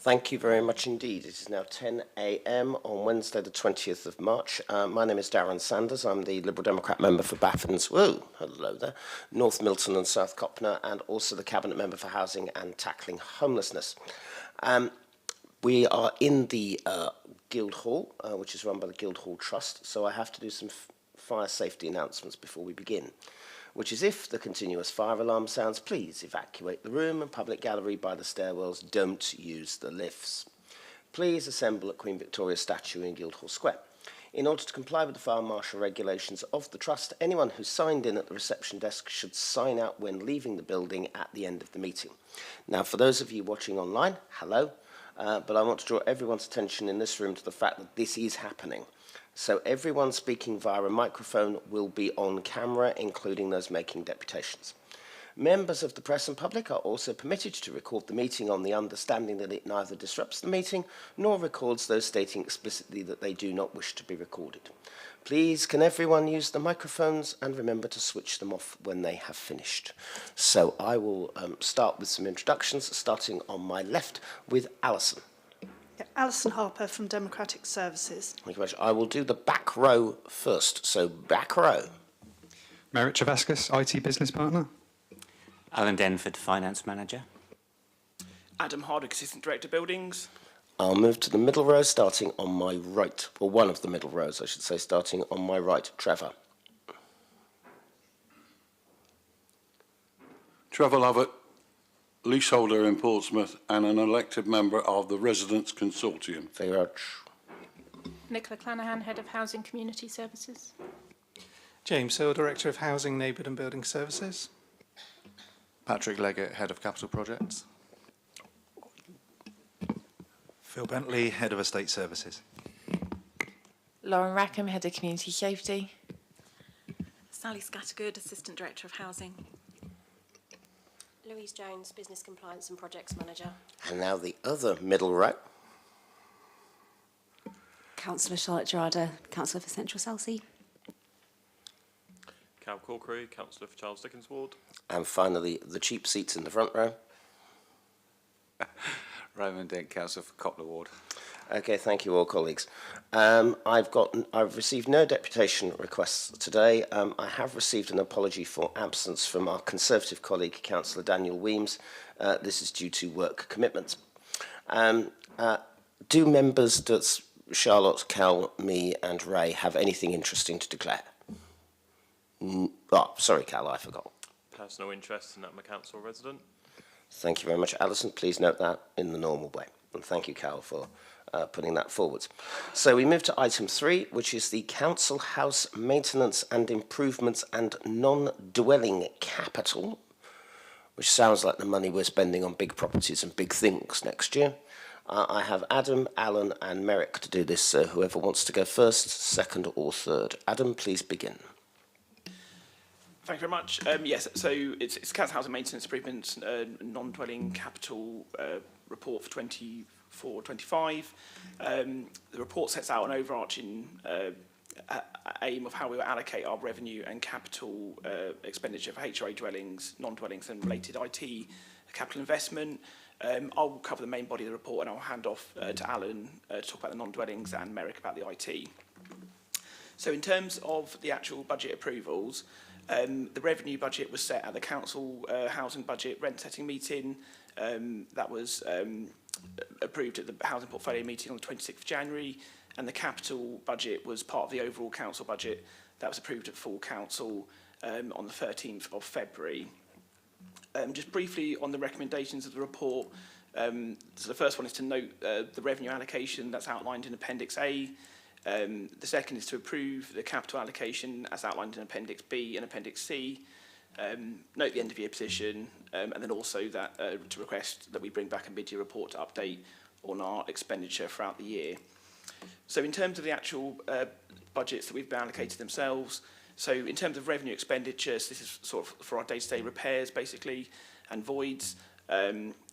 Thank you very much indeed. It is now 10 a.m. on Wednesday, the 20th of March. My name is Darren Sanders. I'm the Liberal Democrat member for Baffins, whoa, hello there, North Milton and South Copner, and also the Cabinet member for Housing and Tackling Homelessness. We are in the Guildhall, which is run by the Guildhall Trust, so I have to do some fire safety announcements before we begin, which is if the continuous fire alarm sounds, please evacuate the room and public gallery by the stairwells. Don't use the lifts. Please assemble at Queen Victoria's statue in Guildhall Square. In order to comply with the fire marshal regulations of the Trust, anyone who signed in at the reception desk should sign out when leaving the building at the end of the meeting. Now, for those of you watching online, hello, but I want to draw everyone's attention in this room to the fact that this is happening. So everyone speaking via a microphone will be on camera, including those making deputations. Members of the press and public are also permitted to record the meeting on the understanding that it neither disrupts the meeting nor records those stating explicitly that they do not wish to be recorded. Please, can everyone use the microphones and remember to switch them off when they have finished. So I will start with some introductions, starting on my left with Alison. Alison Harper from Democratic Services. Thank you very much. I will do the back row first. So back row. Merritt Travascus, IT Business Partner. Alan Denford, Finance Manager. Adam Hardwick, Assistant Director, Buildings. I'll move to the middle row, starting on my right, or one of the middle rows, I should say, starting on my right. Trevor. Trevor Lovett, leaseholder in Portsmouth and an elected member of the Residents' Consortium. Thank you very much. Nicola Clanahan, Head of Housing Community Services. James Hill, Director of Housing, Neighbourhood and Building Services. Patrick Leggett, Head of Capital Projects. Phil Bentley, Head of Estate Services. Lauren Rackham, Head of Community Safety. Sally Scattergood, Assistant Director of Housing. Louise Jones, Business Compliance and Projects Manager. And now the other middle row. Councillor Charlotte Gerarda, Councillor for Central Southsea. Cal Corkery, Councillor for Charles Dickens Ward. And finally, the cheap seats in the front row. Raymond Dent, Councillor for Copler Ward. Okay, thank you all, colleagues. I've received no deputation requests today. I have received an apology for absence from our Conservative colleague, Councillor Daniel Weems. This is due to work commitments. Do members, that's Charlotte, Cal, me and Ray, have anything interesting to declare? Oh, sorry, Cal, I forgot. Personal interest in that I'm a council resident. Thank you very much, Alison. Please note that in the normal way. And thank you, Cal, for putting that forward. So we move to item 3, which is the Council House Maintenance and Improvements and Non-Dwelling Capital, which sounds like the money we're spending on big properties and big things next year. I have Adam, Alan and Merrick to do this, so whoever wants to go first, second or third. Adam, please begin. Thank you very much. Yes, so it's Council Housing Maintenance Improvements Non-Dwelling Capital Report for 24-25. The report sets out an overarching aim of how we will allocate our revenue and capital expenditure for HRA dwellings, non-dwellings and related IT capital investment. I'll cover the main body of the report and I'll hand off to Alan to talk about the non-dwellings and Merrick about the IT. So in terms of the actual budget approvals, the revenue budget was set at the council housing budget rent setting meeting. That was approved at the housing portfolio meeting on the 26th of January, and the capital budget was part of the overall council budget that was approved at full council on the 13th of February. Just briefly on the recommendations of the report, so the first one is to note the revenue allocation that's outlined in Appendix A. The second is to approve the capital allocation as outlined in Appendix B and Appendix C. Note the end of year position, and then also that to request that we bring back a mid-year report to update on our expenditure throughout the year. So in terms of the actual budgets that we've been allocated themselves, so in terms of revenue expenditures, this is sort of for our day-to-day repairs basically and voids.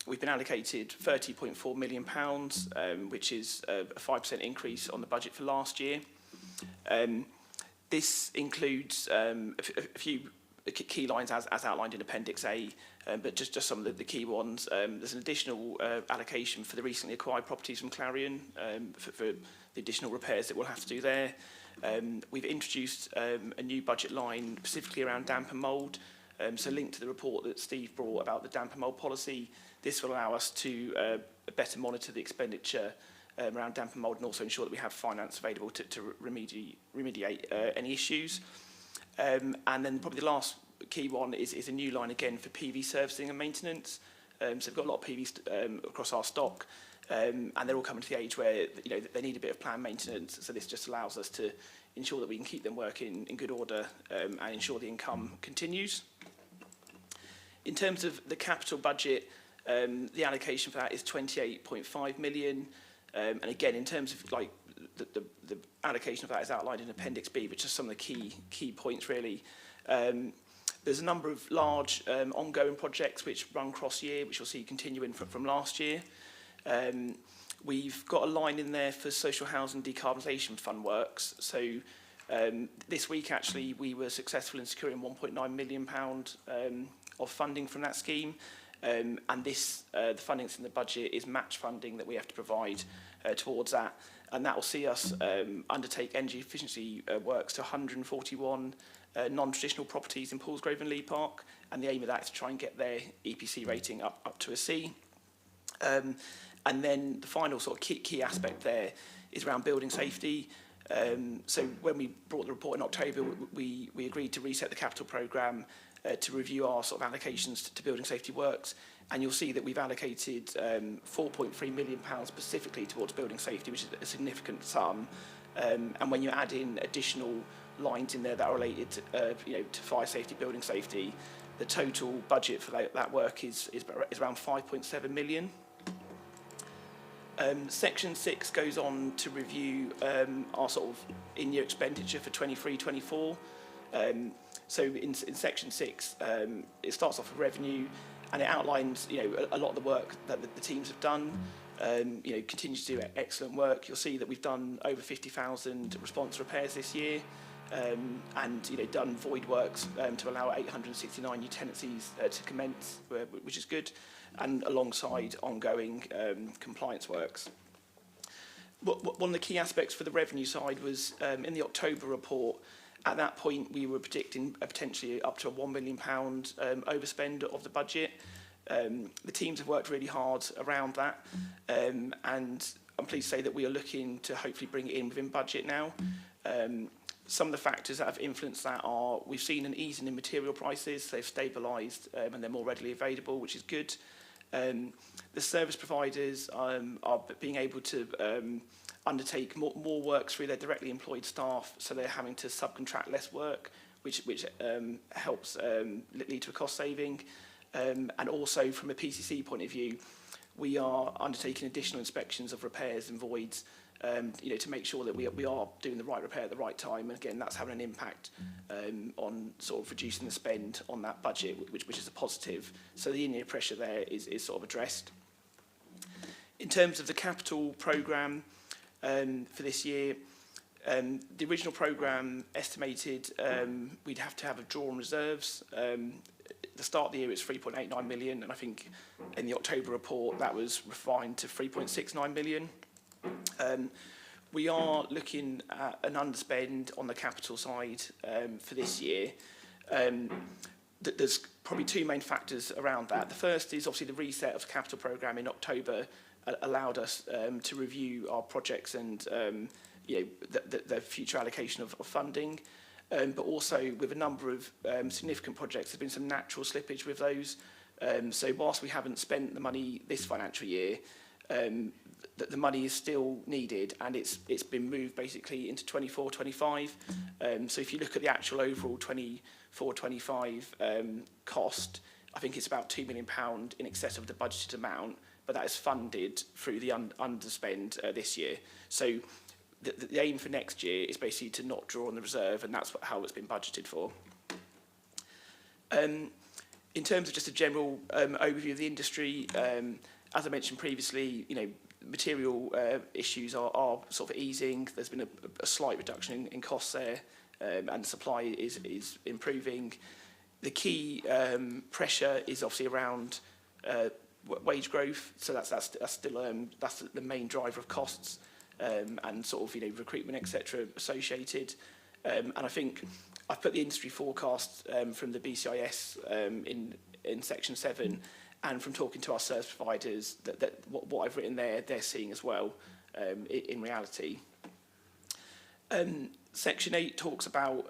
We've been allocated £30.4 million, which is a 5% increase on the budget for last year. This includes a few the key lines as outlined in Appendix A, but just some of the key ones. There's an additional allocation for the recently acquired properties from Clarion for the additional repairs that we'll have to do there. We've introduced a new budget line specifically around damp and mould. So linked to the report that Steve brought about the damp and mould policy, this will allow us to better monitor the expenditure around damp and mould and also ensure that we have finance available to remediate any issues. And then probably the last key one is a new line again for PV servicing and maintenance. So we've got a lot of PVs across our stock, and they're all coming to the age where they need a bit of planned maintenance. So this just allows us to ensure that we can keep them working in good order and ensure the income continues. In terms of the capital budget, the allocation for that is 28.5 million. And again, in terms of like the allocation of that is outlined in Appendix B, which are some of the key points really. There's a number of large ongoing projects which run cross-year, which you'll see continuing from last year. We've got a line in there for social housing decarbonisation fund works. So this week, actually, we were successful in securing £1.9 million of funding from that scheme. And this, the funding that's in the budget is match funding that we have to provide towards that. And that will see us undertake energy efficiency works to 141 non-traditional properties in Paulsgrove and Lee Park. And the aim of that is to try and get their EPC rating up to a C. And then the final sort of key aspect there is around building safety. So when we brought the report in October, we agreed to reset the capital programme to review our sort of allocations to building safety works. And you'll see that we've allocated £4.3 million specifically towards building safety, which is a significant sum. And when you add in additional lines in there that are related to fire safety, building safety, the total budget for that work is around 5.7 million. Section 6 goes on to review our sort of in-year expenditure for 23-24. So in Section 6, it starts off with revenue, and it outlines a lot of the work that the teams have done. Continue to do excellent work. You'll see that we've done over 50,000 response repairs this year, and done void works to allow 869 new tenancies to commence, which is good, and alongside ongoing compliance works. One of the key aspects for the revenue side was in the October report. At that point, we were predicting potentially up to a £1 million overspend of the budget. The teams have worked really hard around that, and I'm pleased to say that we are looking to hopefully bring it in within budget now. Some of the factors that have influenced that are we've seen an easing in material prices. They've stabilised and they're more readily available, which is good. The service providers are being able to undertake more work through their directly employed staff, so they're having to subcontract less work, which helps lead to a cost saving. And also from a PCC point of view, we are undertaking additional inspections of repairs and voids, to make sure that we are doing the right repair at the right time. And again, that's having an impact on sort of reducing the spend on that budget, which is a positive. So the in-year pressure there is sort of addressed. In terms of the capital programme for this year, the original programme estimated we'd have to have a draw on reserves. The start of the year it's 3.89 million, and I think in the October report that was refined to 3.69 million. We are looking at an underspend on the capital side for this year. There's probably two main factors around that. The first is obviously the reset of the capital programme in October allowed us to review our projects and the future allocation of funding. But also with a number of significant projects, there's been some natural slippage with those. So whilst we haven't spent the money this financial year, the money is still needed, and it's been moved basically into 24-25. So if you look at the actual overall 24-25 cost, I think it's about £2 million in excess of the budgeted amount, but that is funded through the underspend this year. So the aim for next year is basically to not draw on the reserve, and that's how it's been budgeted for. In terms of just a general overview of the industry, as I mentioned previously, material issues are sort of easing. There's been a slight reduction in costs there, and the supply is improving. The key pressure is obviously around wage growth, so that's still that's the main driver of costs, and sort of recruitment, etc. associated. And I think I've put the industry forecast from the BCIS in section 7, and from talking to our service providers, that what I've written there, they're seeing as well in reality. Section 8 talks about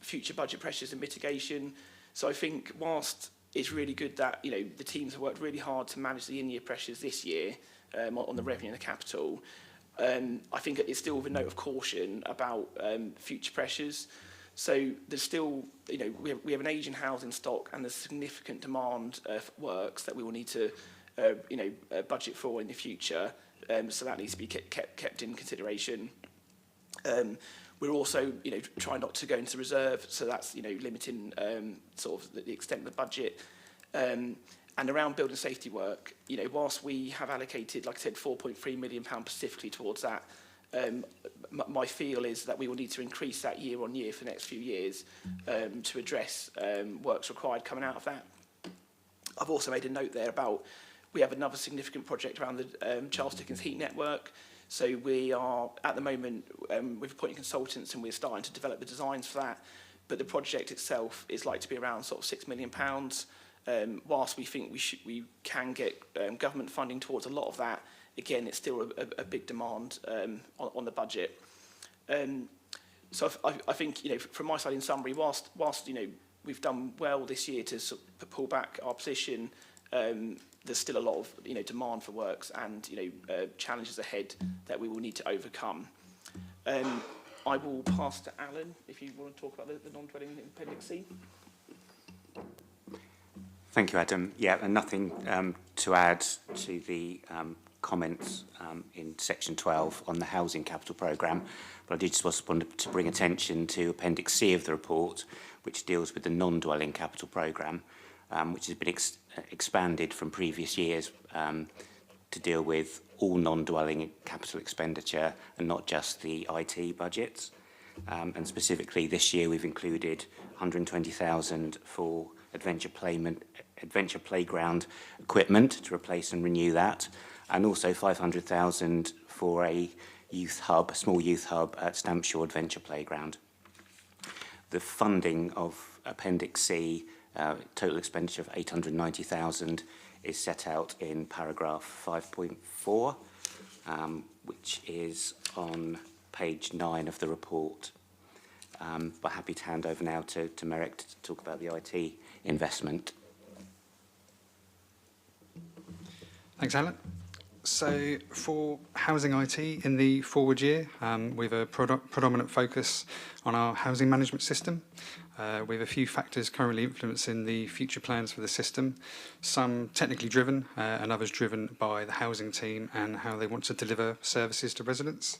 future budget pressures and mitigation. So I think whilst it's really good that the teams have worked really hard to manage the in-year pressures this year on the revenue and the capital, I think it's still with a note of caution about future pressures. So there's still, we have an ageing housing stock, and there's significant demand for works that we will need to, budget for in the future. So that needs to be kept in consideration. We're also, trying not to go into reserve, so that's, limiting sort of the extent of the budget. And around building safety work, whilst we have allocated, like I said, £4.3 million specifically towards that, my feel is that we will need to increase that year on year for the next few years to address works required coming out of that. I've also made a note there about, we have another significant project around the Charles Dickens heat network. So we are, at the moment, we've appointed consultants and we're starting to develop the designs for that. But the project itself is like to be around sort of £6 million. Whilst we think we can get government funding towards a lot of that, again, it's still a big demand on the budget. So I think, from my side, in summary, whilst we've done well this year to sort of pull back our position, there's still a lot of demand for works and challenges ahead that we will need to overcome. I will pass to Alan if you want to talk about the non-dwelling in Appendix C. Thank you, Adam. Yeah, and nothing to add to the comments in section 12 on the housing capital programme, but I did just want to bring attention to Appendix C of the report, which deals with the non-dwelling capital programme, which has been expanded from previous years to deal with all non-dwelling capital expenditure and not just the IT budgets. And specifically this year we've included 120,000 for adventure playground equipment to replace and renew that, and also 500,000 for a youth hub, a small youth hub at Stampshaw Adventure Playground. The funding of Appendix C, total expenditure of 890,000, is set out in paragraph 5.4, which is on page 9 of the report. But happy to hand over now to Merrick to talk about the IT investment. Thanks, Alan. So for housing IT in the forward year, we have a predominant focus on our housing management system. We have a few factors currently influencing the future plans for the system, some technically driven and others driven by the housing team and how they want to deliver services to residents.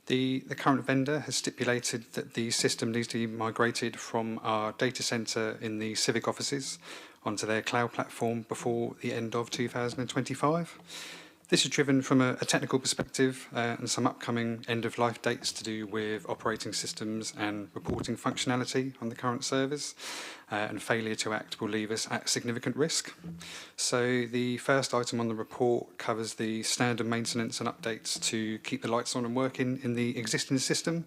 The current vendor has stipulated that the system needs to be migrated from our data centre in the civic offices onto their cloud platform before the end of 2025. This is driven from a technical perspective and some upcoming end-of-life dates to do with operating systems and reporting functionality on the current servers, and failure to act will leave us at significant risk. So the first item on the report covers the standard maintenance and updates to keep the lights on and working in the existing system,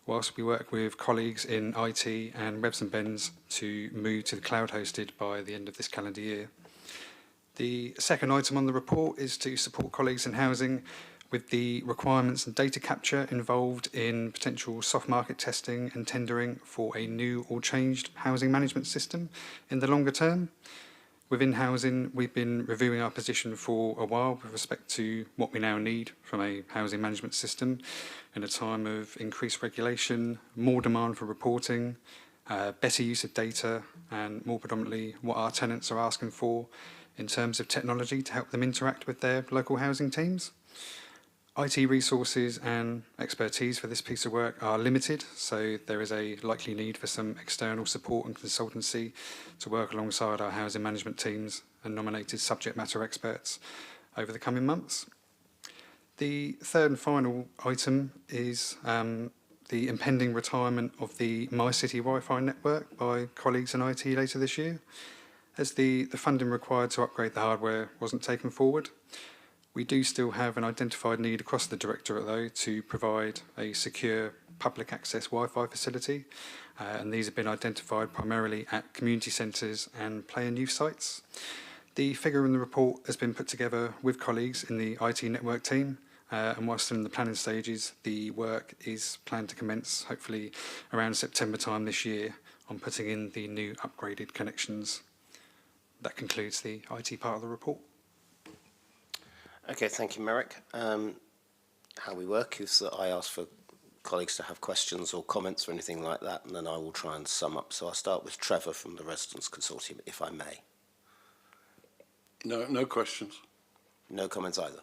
whilst we work with colleagues in IT and Revs and Bens to move to the cloud hosted by the end of this calendar year. The second item on the report is to support colleagues in housing with the requirements and data capture involved in potential soft market testing and tendering for a new or changed housing management system in the longer term. Within housing, we've been reviewing our position for a while with respect to what we now need from a housing management system in a time of increased regulation, more demand for reporting, better use of data, and more predominantly what our tenants are asking for in terms of technology to help them interact with their local housing teams. IT resources and expertise for this piece of work are limited, so there is a likely need for some external support and consultancy to work alongside our housing management teams and nominated subject matter experts over the coming months. The third and final item is the impending retirement of the My City Wi-Fi network by colleagues in IT later this year, as the funding required to upgrade the hardware wasn't taken forward. We do still have an identified need across the Directorate, though, to provide a secure public access Wi-Fi facility, and these have been identified primarily at community centres and play and youth sites. The figure in the report has been put together with colleagues in the IT network team, and whilst still in the planning stages, the work is planned to commence hopefully around September time this year on putting in the new upgraded connections. That concludes the IT part of the report. Okay, thank you, Merrick. How we work is that I ask for colleagues to have questions or comments or anything like that, and then I will try and sum up. So I'll start with Trevor from the Residents' Consortium, if I may. No questions. No comments either.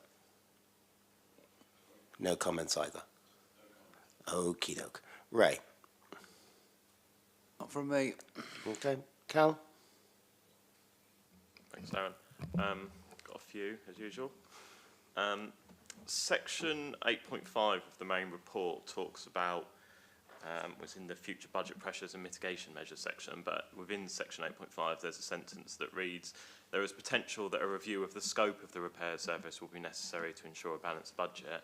No comments either. Okie doke. Ray. Not from me. Okay. Cal? Thanks, Darren. Got a few, as usual. Section 8.5 of the main report talks about, was in the future budget pressures and mitigation measures section, but within section 8.5 there's a sentence that reads, there is potential that a review of the scope of the repair service will be necessary to ensure a balanced budget.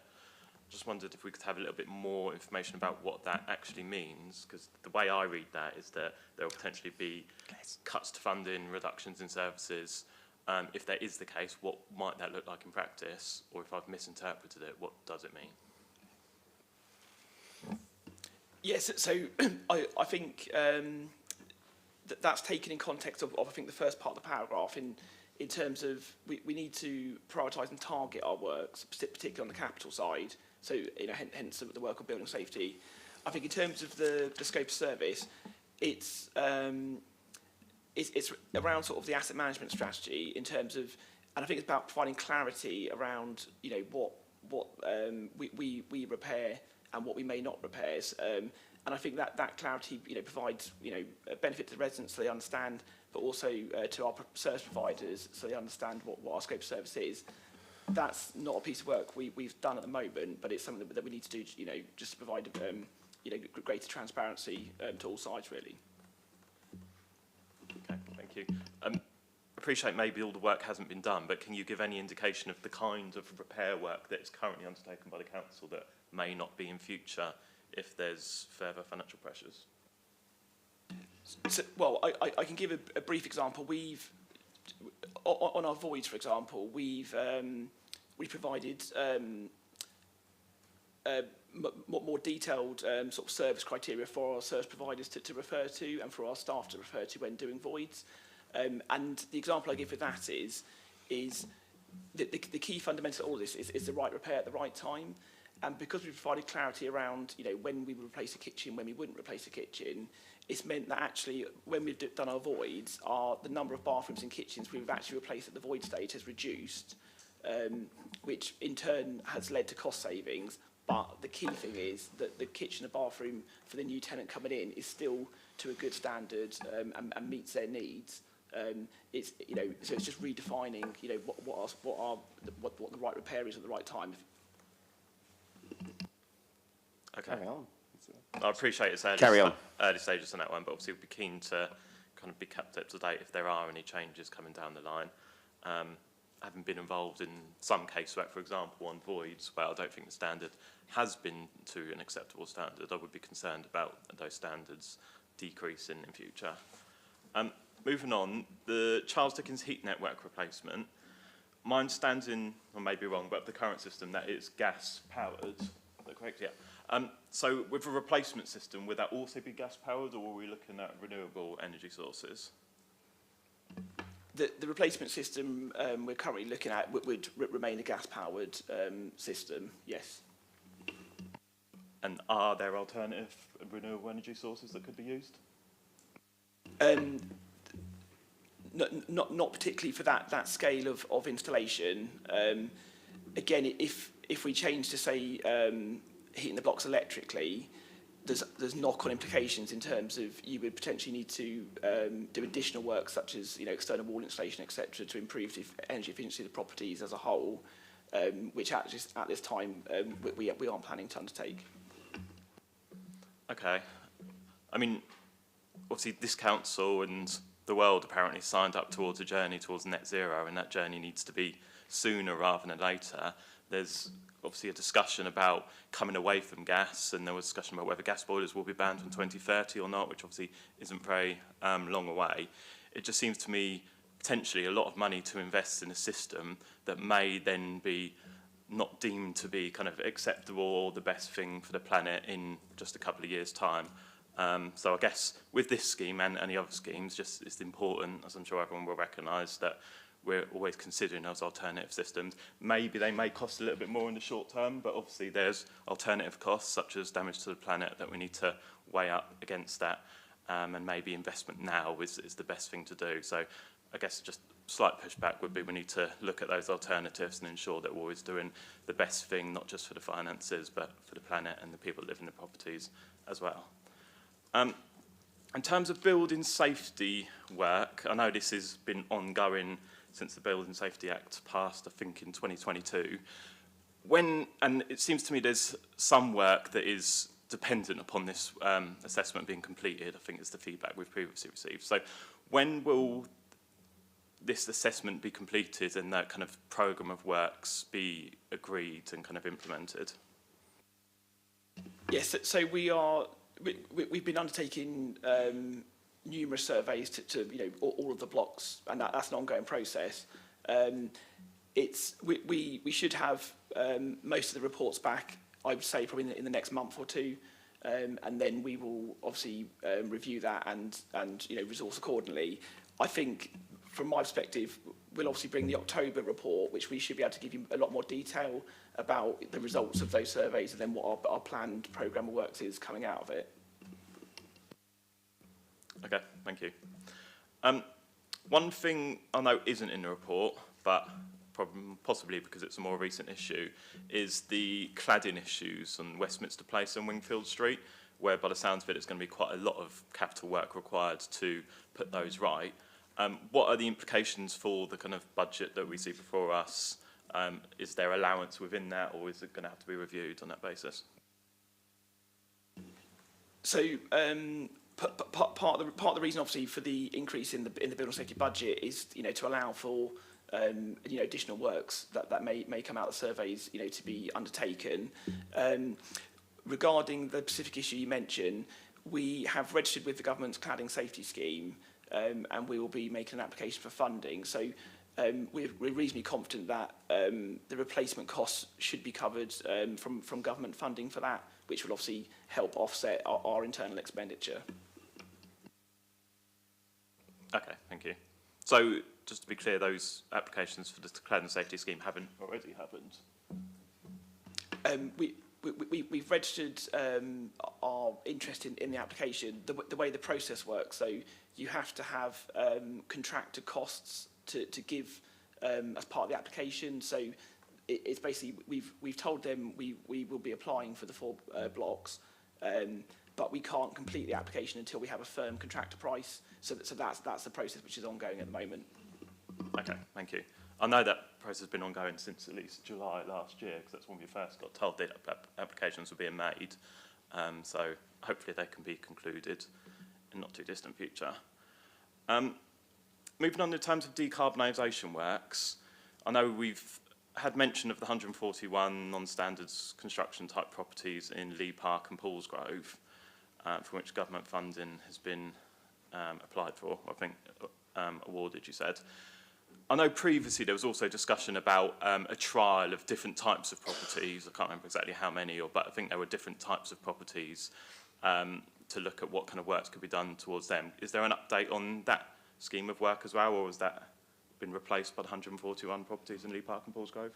Just wondered if we could have a little bit more information about what that actually means, because the way I read that is that there will potentially be cuts to funding, reductions in services. If that is the case, what might that look like in practice? Or if I've misinterpreted it, what does it mean? Yes, so I think that's taken in context of I think the first part of the paragraph in terms of we need to prioritise and target our works, particularly on the capital side. So hence the work on building safety. I think in terms of the scope of service, it's around sort of the asset management strategy in terms of, and I think it's about providing clarity around what we repair and what we may not repair. And I think that clarity provides a benefit to the residents so they understand, but also to our service providers so they understand what our scope of service is. That's not a piece of work we've done at the moment, but it's something that we need to do just to provide greater transparency to all sides really. Okay, thank you. Appreciate maybe all the work hasn't been done, but can you give any indication of the kind of repair work that is currently undertaken by the council that may not be in future if there's further financial pressures? So, well, I can give a brief example. We've on our voids, for example, we provided more detailed sort of service criteria for our service providers to refer to and for our staff to refer to when doing voids. And the example I give for that is the key fundamental of all this is the right repair at the right time. And because we provided clarity around when we would replace a kitchen, when we wouldn't replace a kitchen, it's meant that actually when we've done our voids, the number of bathrooms and kitchens we've actually replaced at the void stage has reduced, which in turn has led to cost savings. But the key thing is that the kitchen and bathroom for the new tenant coming in is still to a good standard and meets their needs. It's so it's just redefining what the right repair is at the right time. Okay. Carry on. I appreciate it's early stages on that one, but obviously we'd be keen to kind of be kept up to date if there are any changes coming down the line. Having been involved in some casework, for example, on voids, where I don't think the standard has been to an acceptable standard, I would be concerned about those standards decreasing in future. Moving on, the Charles Dickens heat network replacement. My understanding, I may be wrong, but the current system that is gas powered. Is that correct? Yeah. So with a replacement system, would that also be gas powered, or are we looking at renewable energy sources? The replacement system we're currently looking at would remain a gas-powered system, yes. And are there alternative renewable energy sources that could be used? Not particularly for that scale of installation. Again, if we change to say heating the blocks electrically, there's knock-on implications in terms of you would potentially need to do additional work such as external wall installation, etc., to improve the energy efficiency of the properties as a whole, which at this time we aren't planning to undertake. Okay. I mean, obviously this council and the world apparently signed up towards a journey towards net zero, and that journey needs to be sooner rather than later. There's obviously a discussion about coming away from gas, and there was discussion about whether gas boilers will be banned from 2030 or not, which obviously isn't very long away. It just seems to me potentially a lot of money to invest in a system that may then be not deemed to be kind of acceptable or the best thing for the planet in just a couple of years' time. So I guess with this scheme and the other schemes, just it's important, as I'm sure everyone will recognise, that we're always considering those alternative systems. Maybe they may cost a little bit more in the short term, but obviously there's alternative costs such as damage to the planet that we need to weigh up against that, and maybe investment now is the best thing to do. So I guess just slight pushback would be we need to look at those alternatives and ensure that we're always doing the best thing, not just for the finances, but for the planet and the people that live in the properties as well. In terms of building safety work, I know this has been ongoing since the Building Safety Act passed, I think, in 2022. And it seems to me there's some work that is dependent upon this assessment being completed, I think is the feedback we've previously received. So when will this assessment be completed and that kind of programme of works be agreed and kind of implemented? Yes, so we've been undertaking numerous surveys to all of the blocks, and that's an ongoing process. We should have most of the reports back, I would say, probably in the next month or two, and then we will obviously review that and resource accordingly. I think, from my perspective, we'll obviously bring the October report, which we should be able to give you a lot more detail about the results of those surveys and then what our planned programme of works is coming out of it. Okay, thank you. One thing I know isn't in the report, but possibly because it's a more recent issue, is the cladding issues on Westminster Place and Wingfield Street, where by the sounds of it, it's going to be quite a lot of capital work required to put those right. What are the implications for the kind of budget that we see before us? Is there allowance within that, or is it going to have to be reviewed on that basis? So part of the reason, obviously, for the increase in the building safety budget is to allow for additional works that may come out of the surveys to be undertaken. Regarding the specific issue you mentioned, we have registered with the government's cladding safety scheme, and we will be making an application for funding. So we're reasonably confident that the replacement costs should be covered from government funding for that, which will obviously help offset our internal expenditure. Okay, thank you. So, just to be clear, those applications for the cladding safety scheme haven't already happened? We've registered our interest in the application. The way the process works, so you have to have contractor costs to give as part of the application. So it's basically, we've told them we will be applying for the 4 blocks, but we can't complete the application until we have a firm contractor price. So that's the process which is ongoing at the moment. Okay, thank you. I know that process has been ongoing since at least July last year, because that's when we first got told that applications were being made. So hopefully they can be concluded in not too distant future. Moving on in terms of decarbonisation works, I know we've had mention of the 141 non-standards construction type properties in Lee Park and Paulsgrove, for which government funding has been applied for, I think awarded, you said. I know previously there was also discussion about a trial of different types of properties. I can't remember exactly how many, but I think there were different types of properties to look at what kind of works could be done towards them. Is there an update on that scheme of work as well, or has that been replaced by the 141 properties in Lee Park and Paulsgrove?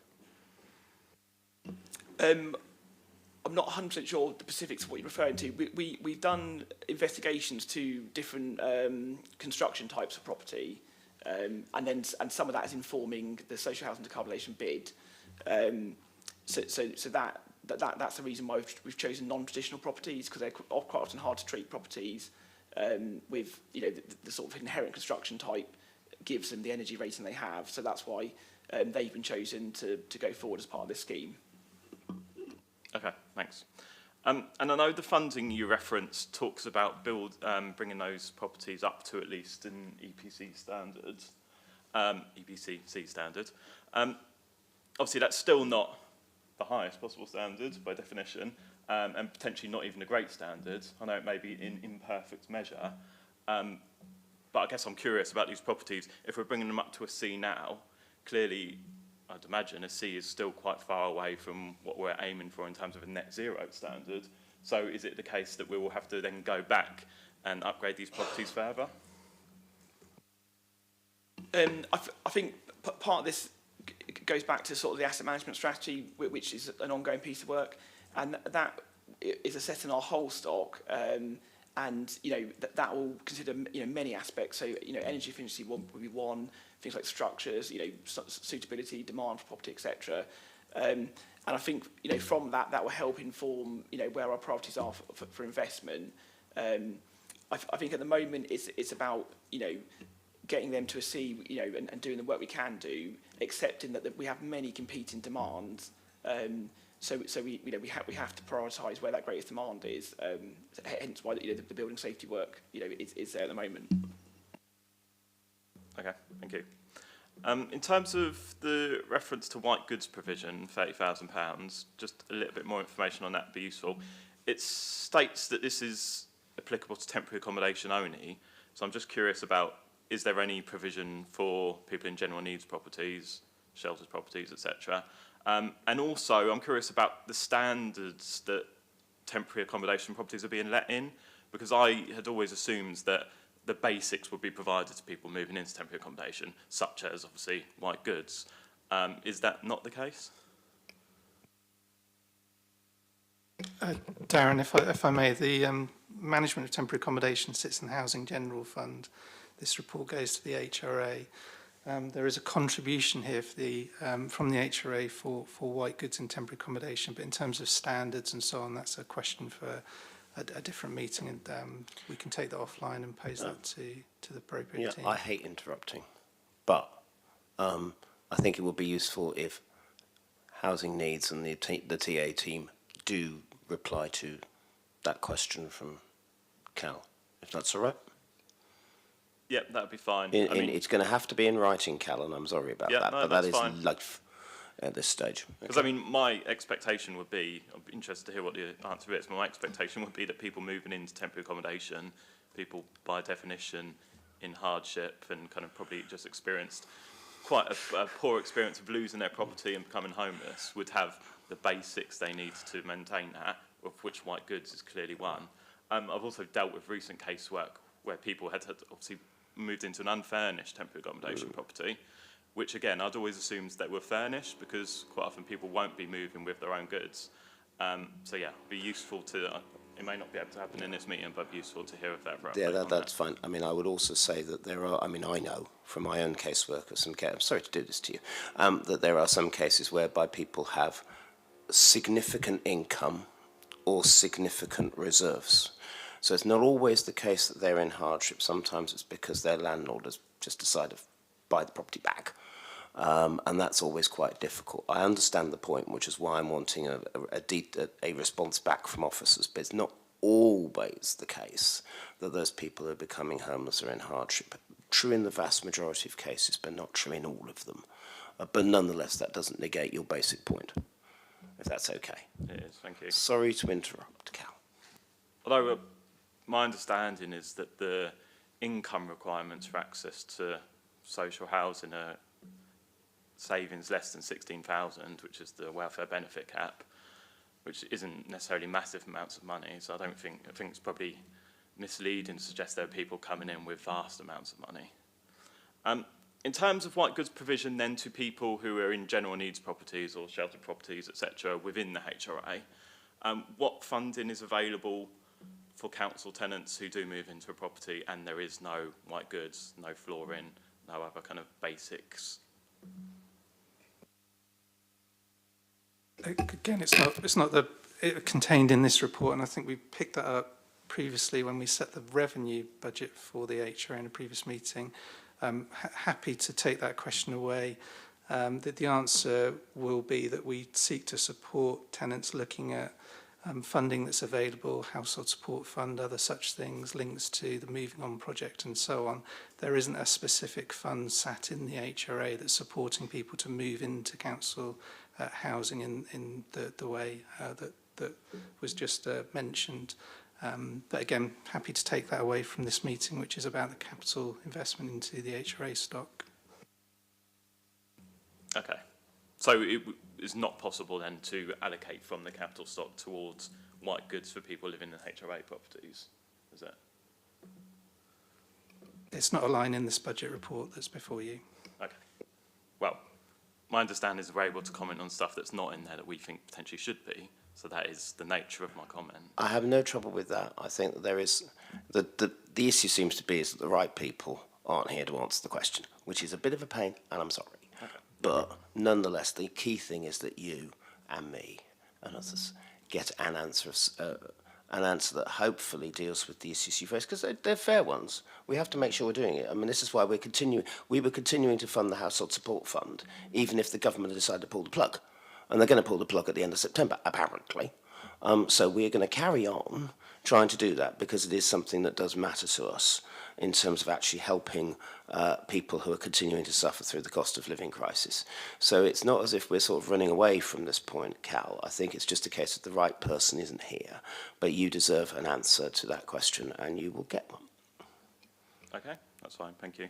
I'm not 100% sure the specifics of what you're referring to. We've done investigations to different construction types of property, and some of that is informing the social housing decarbonisation bid. So that's the reason why we've chosen non-traditional properties, because they're quite often hard to treat properties with the sort of inherent construction type gives them the energy rating they have. So that's why they've been chosen to go forward as part of this scheme. Okay, thanks. And I know the funding you referenced talks about bringing those properties up to at least an EPC standard, EPCC standard. Obviously, that's still not the highest possible standard by definition, and potentially not even a great standard. I know it may be in imperfect measure, but I guess I'm curious about these properties. If we're bringing them up to a C now, clearly, I'd imagine a C is still quite far away from what we're aiming for in terms of a net zero standard. So is it the case that we will have to then go back and upgrade these properties further? I think part of this goes back to sort of the asset management strategy, which is an ongoing piece of work, and that is assessing our whole stock, and that will consider many aspects. So energy efficiency will be one, things like structures, suitability, demand for property, etc. And I think from that will help inform where our priorities are for investment. I think at the moment it's about getting them to a C, and doing the work we can do, accepting that we have many competing demands. So we have to prioritise where that greatest demand is. Hence why the building safety work is there at the moment. Okay, thank you. In terms of the reference to white goods provision, £30,000, just a little bit more information on that would be useful. It states that this is applicable to temporary accommodation only. So I'm just curious about, is there any provision for people in general needs properties, sheltered properties, etc.? And also, I'm curious about the standards that temporary accommodation properties are being let in, because I had always assumed that the basics would be provided to people moving into temporary accommodation, such as, obviously, white goods. Is that not the case? Darren, if I may, the management of temporary accommodation sits in the Housing General Fund. This report goes to the HRA. There is a contribution here from the HRA for white goods in temporary accommodation, but in terms of standards and so on, that's a question for a different meeting, and we can take that offline and pose that to the appropriate team. I hate interrupting, but I think it would be useful if Housing Needs and the TA team do reply to that question from Cal, if that's all right. Yep, that would be fine. It's going to have to be in writing, Cal, and I'm sorry about that, no, but that is fine. life at this stage. Because, I mean, my expectation would be, I'd be interested to hear what the answer is, my expectation would be that people moving into temporary accommodation, people by definition in hardship and kind of probably just experienced quite a poor experience of losing their property and becoming homeless, would have the basics they need to maintain that, of which white goods is clearly one. I've also dealt with recent casework where people had obviously moved into an unfurnished temporary accommodation property, which again, I'd always assumed they were furnished because quite often people won't be moving with their own goods. So yeah, it'd be useful to, it may not be able to happen in this meeting, but it'd be useful to hear if that. Yeah, that's fine. I mean, I would also say that there are, I know from my own caseworkers, I'm sorry to do this to you, that there are some cases whereby people have significant income or significant reserves. So it's not always the case that they're in hardship. Sometimes it's because their landlord has just decided to buy the property back. And that's always quite difficult. I understand the point, which is why I'm wanting a response back from officers, but it's not always the case that those people who are becoming homeless are in hardship. True in the vast majority of cases, but not true in all of them. But nonetheless, that doesn't negate your basic point, if that's okay. It is, thank you. Sorry to interrupt, Cal. Although my understanding is that the income requirements for access to social housing are savings less than 16,000, which is the welfare benefit cap, which isn't necessarily massive amounts of money. So I think it's probably misleading to suggest there are people coming in with vast amounts of money. In terms of white goods provision then to people who are in general needs properties or sheltered properties, etc., within the HRA, what funding is available for council tenants who do move into a property and there is no white goods, no flooring, no other kind of basics? Again, it's not contained in this report, and I think we picked that up previously when we set the revenue budget for the HRA in a previous meeting. Happy to take that question away. The answer will be that we seek to support tenants looking at funding that's available, household support fund, other such things, links to the Moving On project and so on. There isn't a specific fund sat in the HRA that's supporting people to move into council housing in the way that was just mentioned. But again, happy to take that away from this meeting, which is about the capital investment into the HRA stock. Okay. So it is not possible then to allocate from the capital stock towards white goods for people living in HRA properties, is it? It's not a line in this budget report that's before you. Okay. Well, my understanding is we're able to comment on stuff that's not in there that we think potentially should be. So that is the nature of my comment. I have no trouble with that. I think that there is the issue seems to be is that the right people aren't here to answer the question, which is a bit of a pain, and I'm sorry. Okay. But nonetheless, the key thing is that you and me and others get an answer that hopefully deals with the issues you face, because they're fair ones. We have to make sure we're doing it. I mean, this is why we're continuing. We were continuing to fund the Household Support Fund, even if the government decided to pull the plug. And they're going to pull the plug at the end of September, apparently. So we're going to carry on trying to do that because it is something that does matter to us in terms of actually helping people who are continuing to suffer through the cost of living crisis. So it's not as if we're sort of running away from this point, Cal. I think it's just a case of the right person isn't here, but you deserve an answer to that question and you will get one. Okay, that's fine, thank you.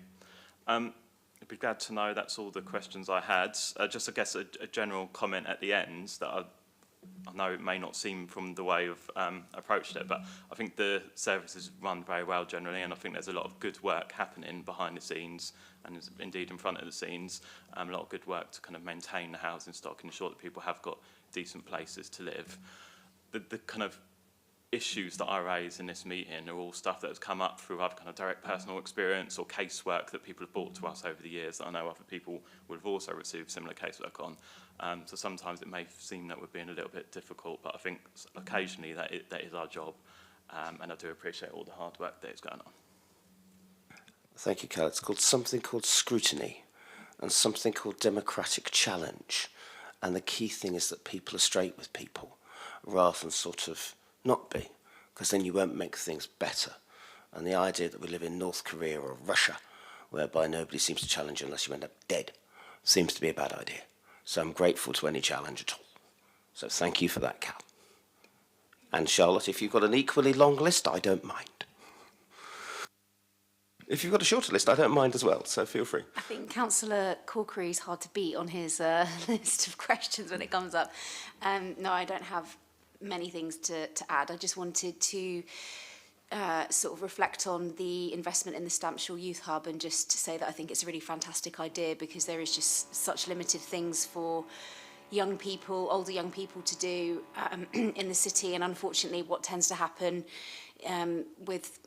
I'd be glad to know that's all the questions I had. Just, I guess, a general comment at the end that I know it may not seem from the way you've approached it, but I think the services run very well generally, and I think there's a lot of good work happening behind the scenes and indeed in front of the scenes. A lot of good work to kind of maintain the housing stock and ensure that people have got decent places to live. The kind of issues that I raise in this meeting are all stuff that has come up through other kind of direct personal experience or casework that people have brought to us over the years that I know other people would have also received similar casework on. So sometimes it may seem that we're being a little bit difficult, but I think occasionally that is our job, and I do appreciate all the hard work that is going on. Thank you, Cal. It's called something called scrutiny and something called democratic challenge. And the key thing is that people are straight with people rather than sort of not be, because then you won't make things better. And the idea that we live in North Korea or Russia, whereby nobody seems to challenge you unless you end up dead, seems to be a bad idea. So I'm grateful to any challenge at all. So thank you for that, Cal. And Charlotte, if you've got an equally long list, I don't mind. If you've got a shorter list, I don't mind as well, so feel free. I think Councillor Corkery is hard to beat on his list of questions when it comes up. No, I don't have many things to add. I just wanted to sort of reflect on the investment in the Stampshaw Youth Hub and just say that I think it's a really fantastic idea because there is just such limited things for young people, older young people to do in the city, and unfortunately what tends to happen with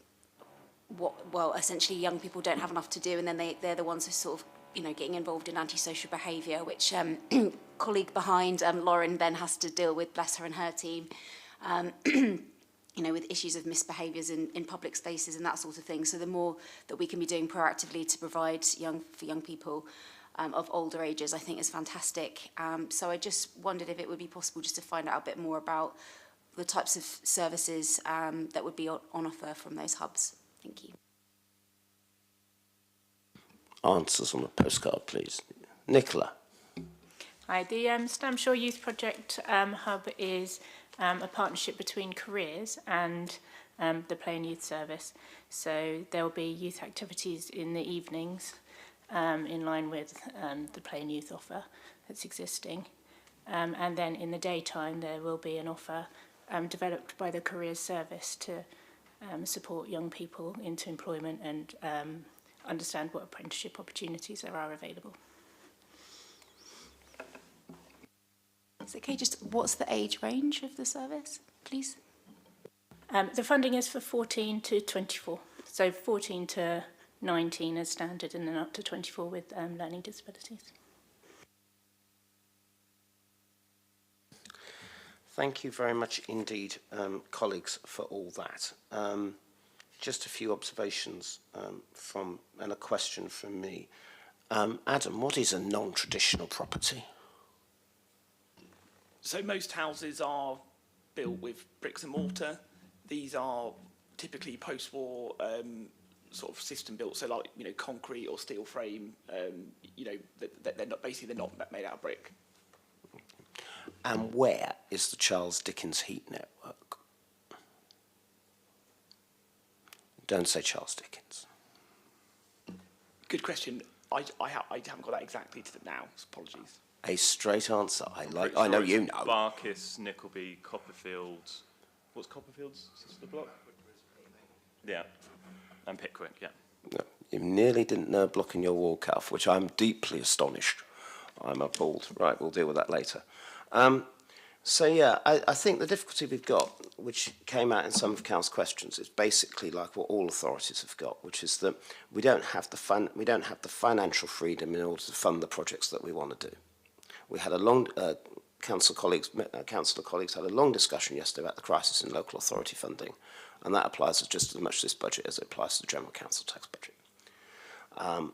well, essentially young people don't have enough to do, and then they're the ones who sort of, you know, getting involved in antisocial behaviour, which colleague behind Lauren then has to deal with, bless her and her team, you know, with issues of misbehaviours in public spaces and that sort of thing. So the more that we can be doing proactively to provide for young people of older ages, I think is fantastic. So I just wondered if it would be possible just to find out a bit more about the types of services that would be on offer from those hubs. Thank you. Answers on a postcard, please. Nicola. Hi, the Stampshaw Youth Project Hub is a partnership between Careers and the Play and Youth Service. So there will be youth activities in the evenings in line with the Play and Youth offer that's existing. And then in the daytime there will be an offer developed by the Careers Service to support young people into employment and understand what apprenticeship opportunities there are available. Is it okay, just what's the age range of the service, please? The funding is for 14 to 24, so 14 to 19 as standard and then up to 24 with learning disabilities. Thank you very much indeed, colleagues, for all that. Just a few observations and a question from me. Adam, what is a non-traditional property? So most houses are built with bricks and mortar. These are typically post-war sort of system built, so like, you know, concrete or steel frame. You know, they're not made out of brick. And where is the Charles Dickens heat network? Don't say Charles Dickens. Good question. I haven't got that exactly to now. Apologies. A straight answer. I Pretty know sure you it's know. Barkis, Nickleby, Copperfield. What's Copperfield's sister block? Yeah, and Pickwick. Yeah. No, you nearly didn't know a block in your wall, Calf, which I'm deeply astonished. I'm appalled. Right, we'll deal with that later. So yeah, I think the difficulty we've got, which came out in some of Cal's questions, is basically like what all authorities have got, which is that we don't have the financial freedom in order to fund the projects that we want to do. We had a long councillor colleagues had a long discussion yesterday about the crisis in local authority funding, and that applies just as much to this budget as it applies to the general council tax budget.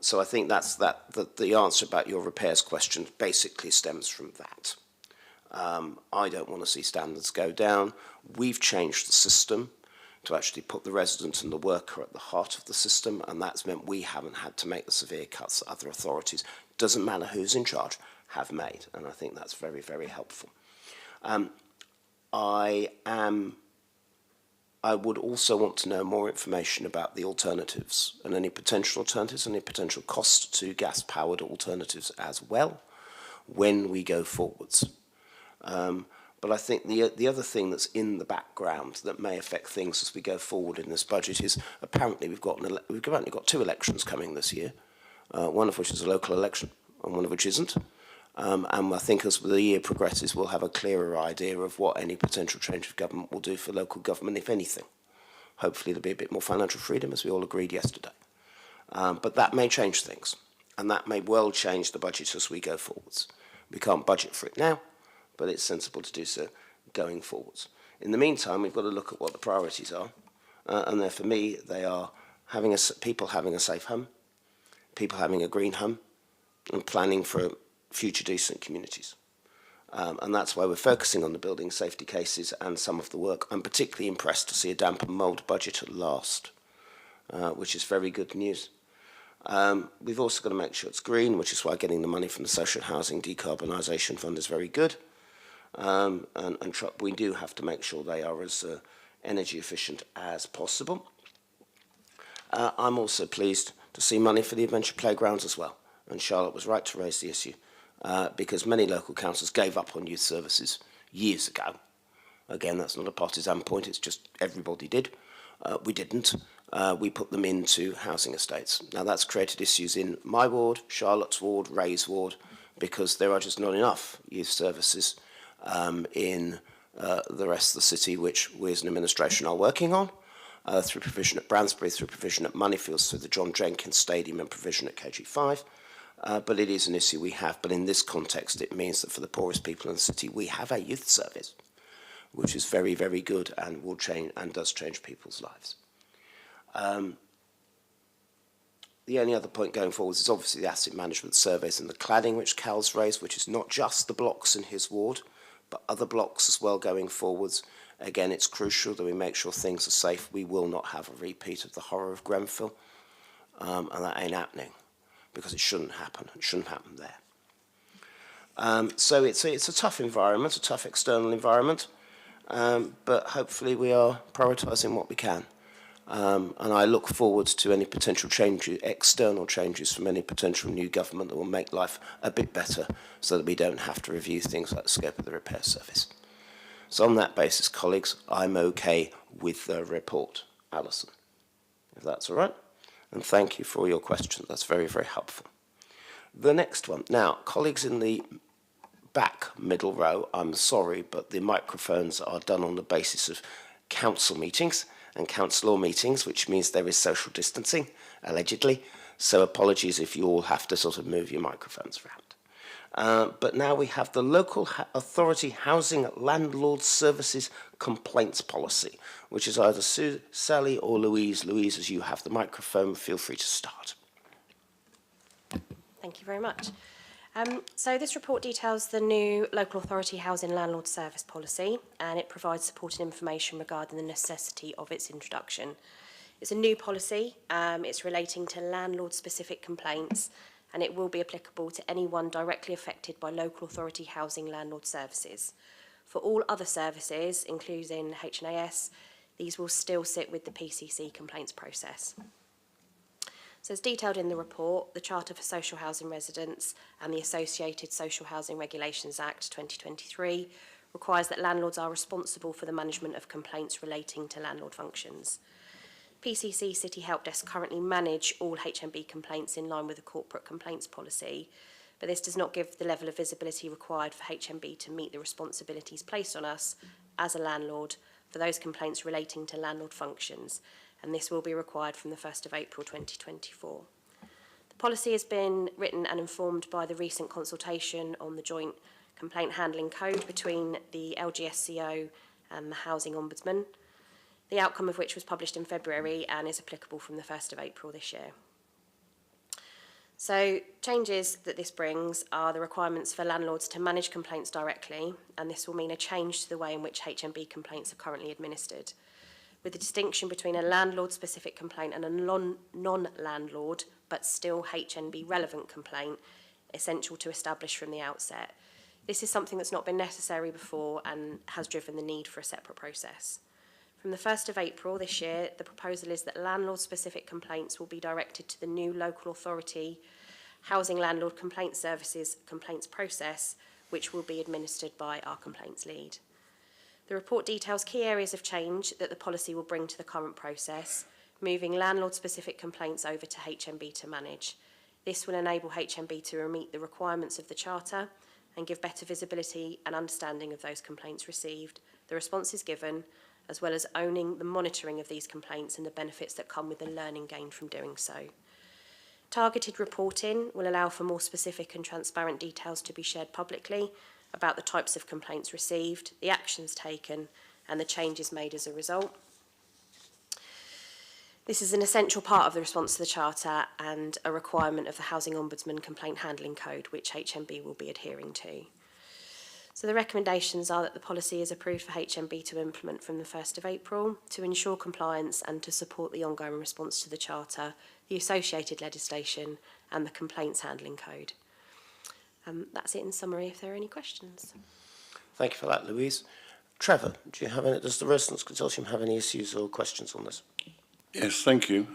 So I think the answer about your repairs question basically stems from that. I don't want to see standards go down. We've changed the system to actually put the resident and the worker at the heart of the system, and that's meant we haven't had to make the severe cuts that other authorities, doesn't matter who's in charge, have made, and I think that's very, very helpful. I would also want to know more information about the alternatives and any potential alternatives, any potential cost to gas-powered alternatives as well when we go forwards. But I think the other thing that's in the background that may affect things as we go forward in this budget is apparently we've apparently got 2 elections coming this year, one of which is a local election and one of which isn't. And I think as the year progresses, we'll have a clearer idea of what any potential change of government will do for local government, if anything. Hopefully there'll be a bit more financial freedom, as we all agreed yesterday. But that may change things, and that may well change the budget as we go forwards. We can't budget for it now, but it's sensible to do so going forwards. In the meantime, we've got to look at what the priorities are, and there, for me, they are people having a safe home, people having a green home, and planning for future decent communities. And that's why we're focusing on the building safety cases and some of the work. I'm particularly impressed to see a damp and mould budget at last, which is very good news. We've also got to make sure it's green, which is why getting the money from the Social Housing Decarbonisation Fund is very good. And we do have to make sure they are as energy efficient as possible. I'm also pleased to see money for the adventure playgrounds as well. And Charlotte was right to raise the issue, because many local councils gave up on youth services years ago. Again, that's not a partisan point, it's just everybody did. We didn't. We put them into housing estates. Now that's created issues in my ward, Charlotte's ward, Ray's ward, because there are just not enough youth services in the rest of the city, which we as an administration are working on, through provision at Bransbury, through provision at Moneyfields, through the John Jenkins Stadium and provision at KG5. But it is an issue we have. But in this context, it means that for the poorest people in the city, we have a youth service, which is very, very good and will change and does change people's lives. The only other point going forward is obviously the asset management surveys and the cladding, which Cal's raised, which is not just the blocks in his ward, but other blocks as well going forwards. Again, it's crucial that we make sure things are safe. We will not have a repeat of the horror of Grenfell, and that ain't happening, because it shouldn't happen. It shouldn't happen there. So it's a tough environment, a tough external environment, but hopefully we are prioritising what we can. And I look forward to any potential changes, external changes from any potential new government that will make life a bit better so that we don't have to review things like the scope of the repair service. So on that basis, colleagues, I'm okay with the report. Alison, if that's all right. And thank you for all your questions. That's very, very helpful. The next one. Now, colleagues in the back middle row, I'm sorry, but the microphones are done on the basis of council meetings and council law meetings, which means there is social distancing, allegedly. So apologies if you all have to sort of move your microphones around. But now we have the Local Authority Housing Landlord Services Complaints Policy, which is either Sally or Louise. Louise, as you have the microphone, feel free to start. Thank you very much. So this report details the new local authority housing landlord service policy, and it provides supporting information regarding the necessity of its introduction. It's a new policy, it's relating to landlord-specific complaints, and it will be applicable to anyone directly affected by local authority housing landlord services. For all other services, including H&AS, these will still sit with the PCC complaints process. So as detailed in the report, the Charter for Social Housing Residents and the associated Social Housing Regulations Act 2023 requires that landlords are responsible for the management of complaints relating to landlord functions. PCC City Help Desk currently manage all HMB complaints in line with the corporate complaints policy, but this does not give the level of visibility required for HMB to meet the responsibilities placed on us as a landlord for those complaints relating to landlord functions, and this will be required from the 1st of April 2024. The policy has been written and informed by the recent consultation on the joint complaint handling code between the LGSCO and the Housing Ombudsman, the outcome of which was published in February and is applicable from the 1st of April this year. So changes that this brings are the requirements for landlords to manage complaints directly, and this will mean a change to the way in which HMB complaints are currently administered, with the distinction between a landlord-specific complaint and a non-landlord, but still HNB relevant complaint, essential to establish from the outset. This is something that's not been necessary before and has driven the need for a separate process. From the 1st of April this year, the proposal is that landlord-specific complaints will be directed to the new local authority Housing Landlord Complaint Services complaints process, which will be administered by our complaints lead. The report details key areas of change that the policy will bring to the current process, moving landlord-specific complaints over to HMB to manage. This will enable HMB to meet the requirements of the Charter and give better visibility and understanding of those complaints received, the responses given, as well as owning the monitoring of these complaints and the benefits that come with the learning gained from doing so. Targeted reporting will allow for more specific and transparent details to be shared publicly about the types of complaints received, the actions taken, and the changes made as a result. This is an essential part of the response to the Charter and a requirement of the Housing Ombudsman Complaint Handling Code, which HMB will be adhering to. So the recommendations are that the policy is approved for HMB to implement from the 1st of April to ensure compliance and to support the ongoing response to the Charter, the associated legislation, and the Complaints Handling Code. That's it in summary, if there are any questions. Thank you for that, Louise. Trevor, does the Residents' Consortium have any issues or questions on this? Yes, thank you.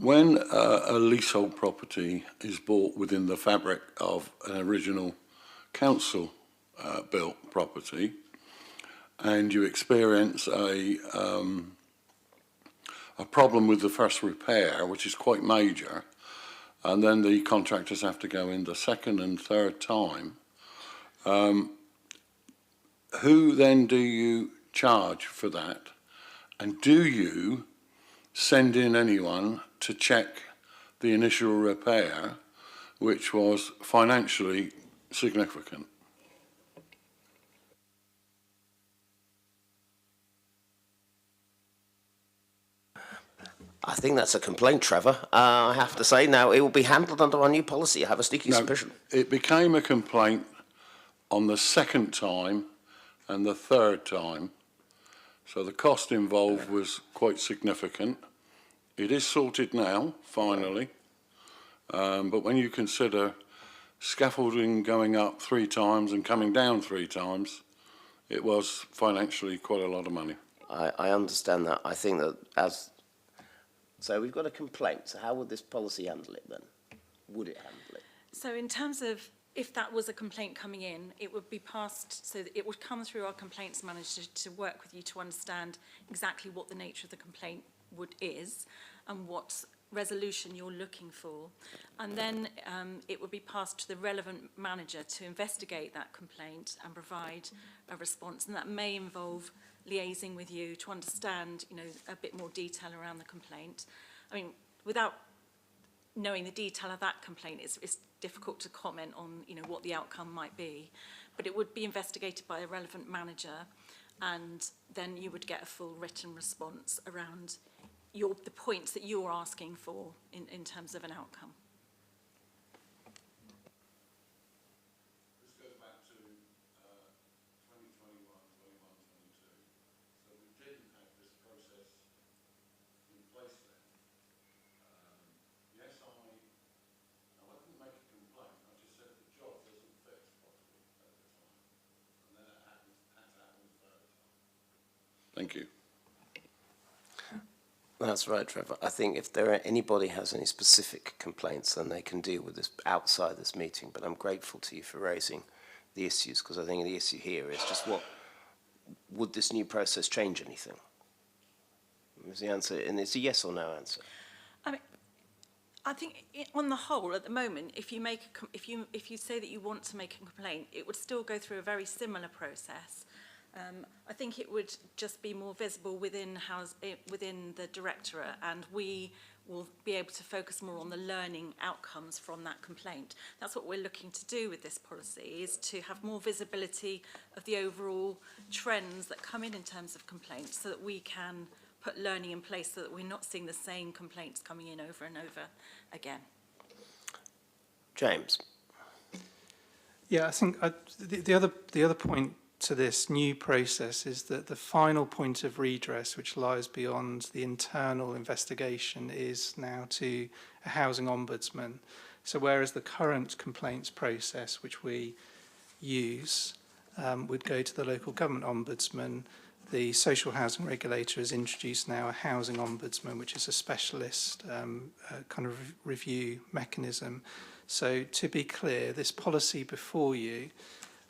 When a leasehold property is bought within the fabric of an original council built property, and you experience a problem with the first repair, which is quite major, and then the contractors have to go in the second and third time, who then do you charge for that? And do you send in anyone to check the initial repair, which was financially significant? I think that's a complaint, Trevor. I have to say now it will be handled under our new policy. I have a sneaky suspicion. It became a complaint on the second time and the third time. So the cost involved was quite significant. It is sorted now, finally. But when you consider scaffolding going up 3 times and coming down 3 times, it was financially quite a lot of money. I understand that. I think that so we've got a complaint. So how would this policy handle it then? Would it handle it? So in terms of if that was a complaint coming in, it would be passed, so that it would come through our complaints manager to work with you to understand exactly what the nature of the complaint is and what resolution you're looking for. And then it would be passed to the relevant manager to investigate that complaint and provide a response. And that may involve liaising with you to understand, a bit more detail around the complaint. I mean, without knowing the detail of that complaint, it's difficult to comment on, what the outcome might be. But it would be investigated by a relevant manager, and then you would get a full written response around the points that you're asking for in terms of an outcome. Thank you. That's right, Trevor. I think if anybody has any specific complaints, then they can deal with this outside this meeting. But I'm grateful to you for raising the issues, because I think the issue here is just would this new process change anything? Is the answer, and it's a yes or no answer. I think on the whole, at the moment, if you say that you want to make a complaint, it would still go through a very similar process. I think it would just be more visible within the directorate, and we will be able to focus more on the learning outcomes from that complaint. That's what we're looking to do with this policy, is to have more visibility of the overall trends that come in terms of complaints, so that we can put learning in place, so that we're not seeing the same complaints coming in over and over again. James. Yeah, I think the other point to this new process is that the final point of redress, which lies beyond the internal investigation, is now to a housing ombudsman. So whereas the current complaints process, which we use, would go to the local government ombudsman, the social housing regulator has introduced now a housing ombudsman, which is a specialist kind of review mechanism. So to be clear, this policy before you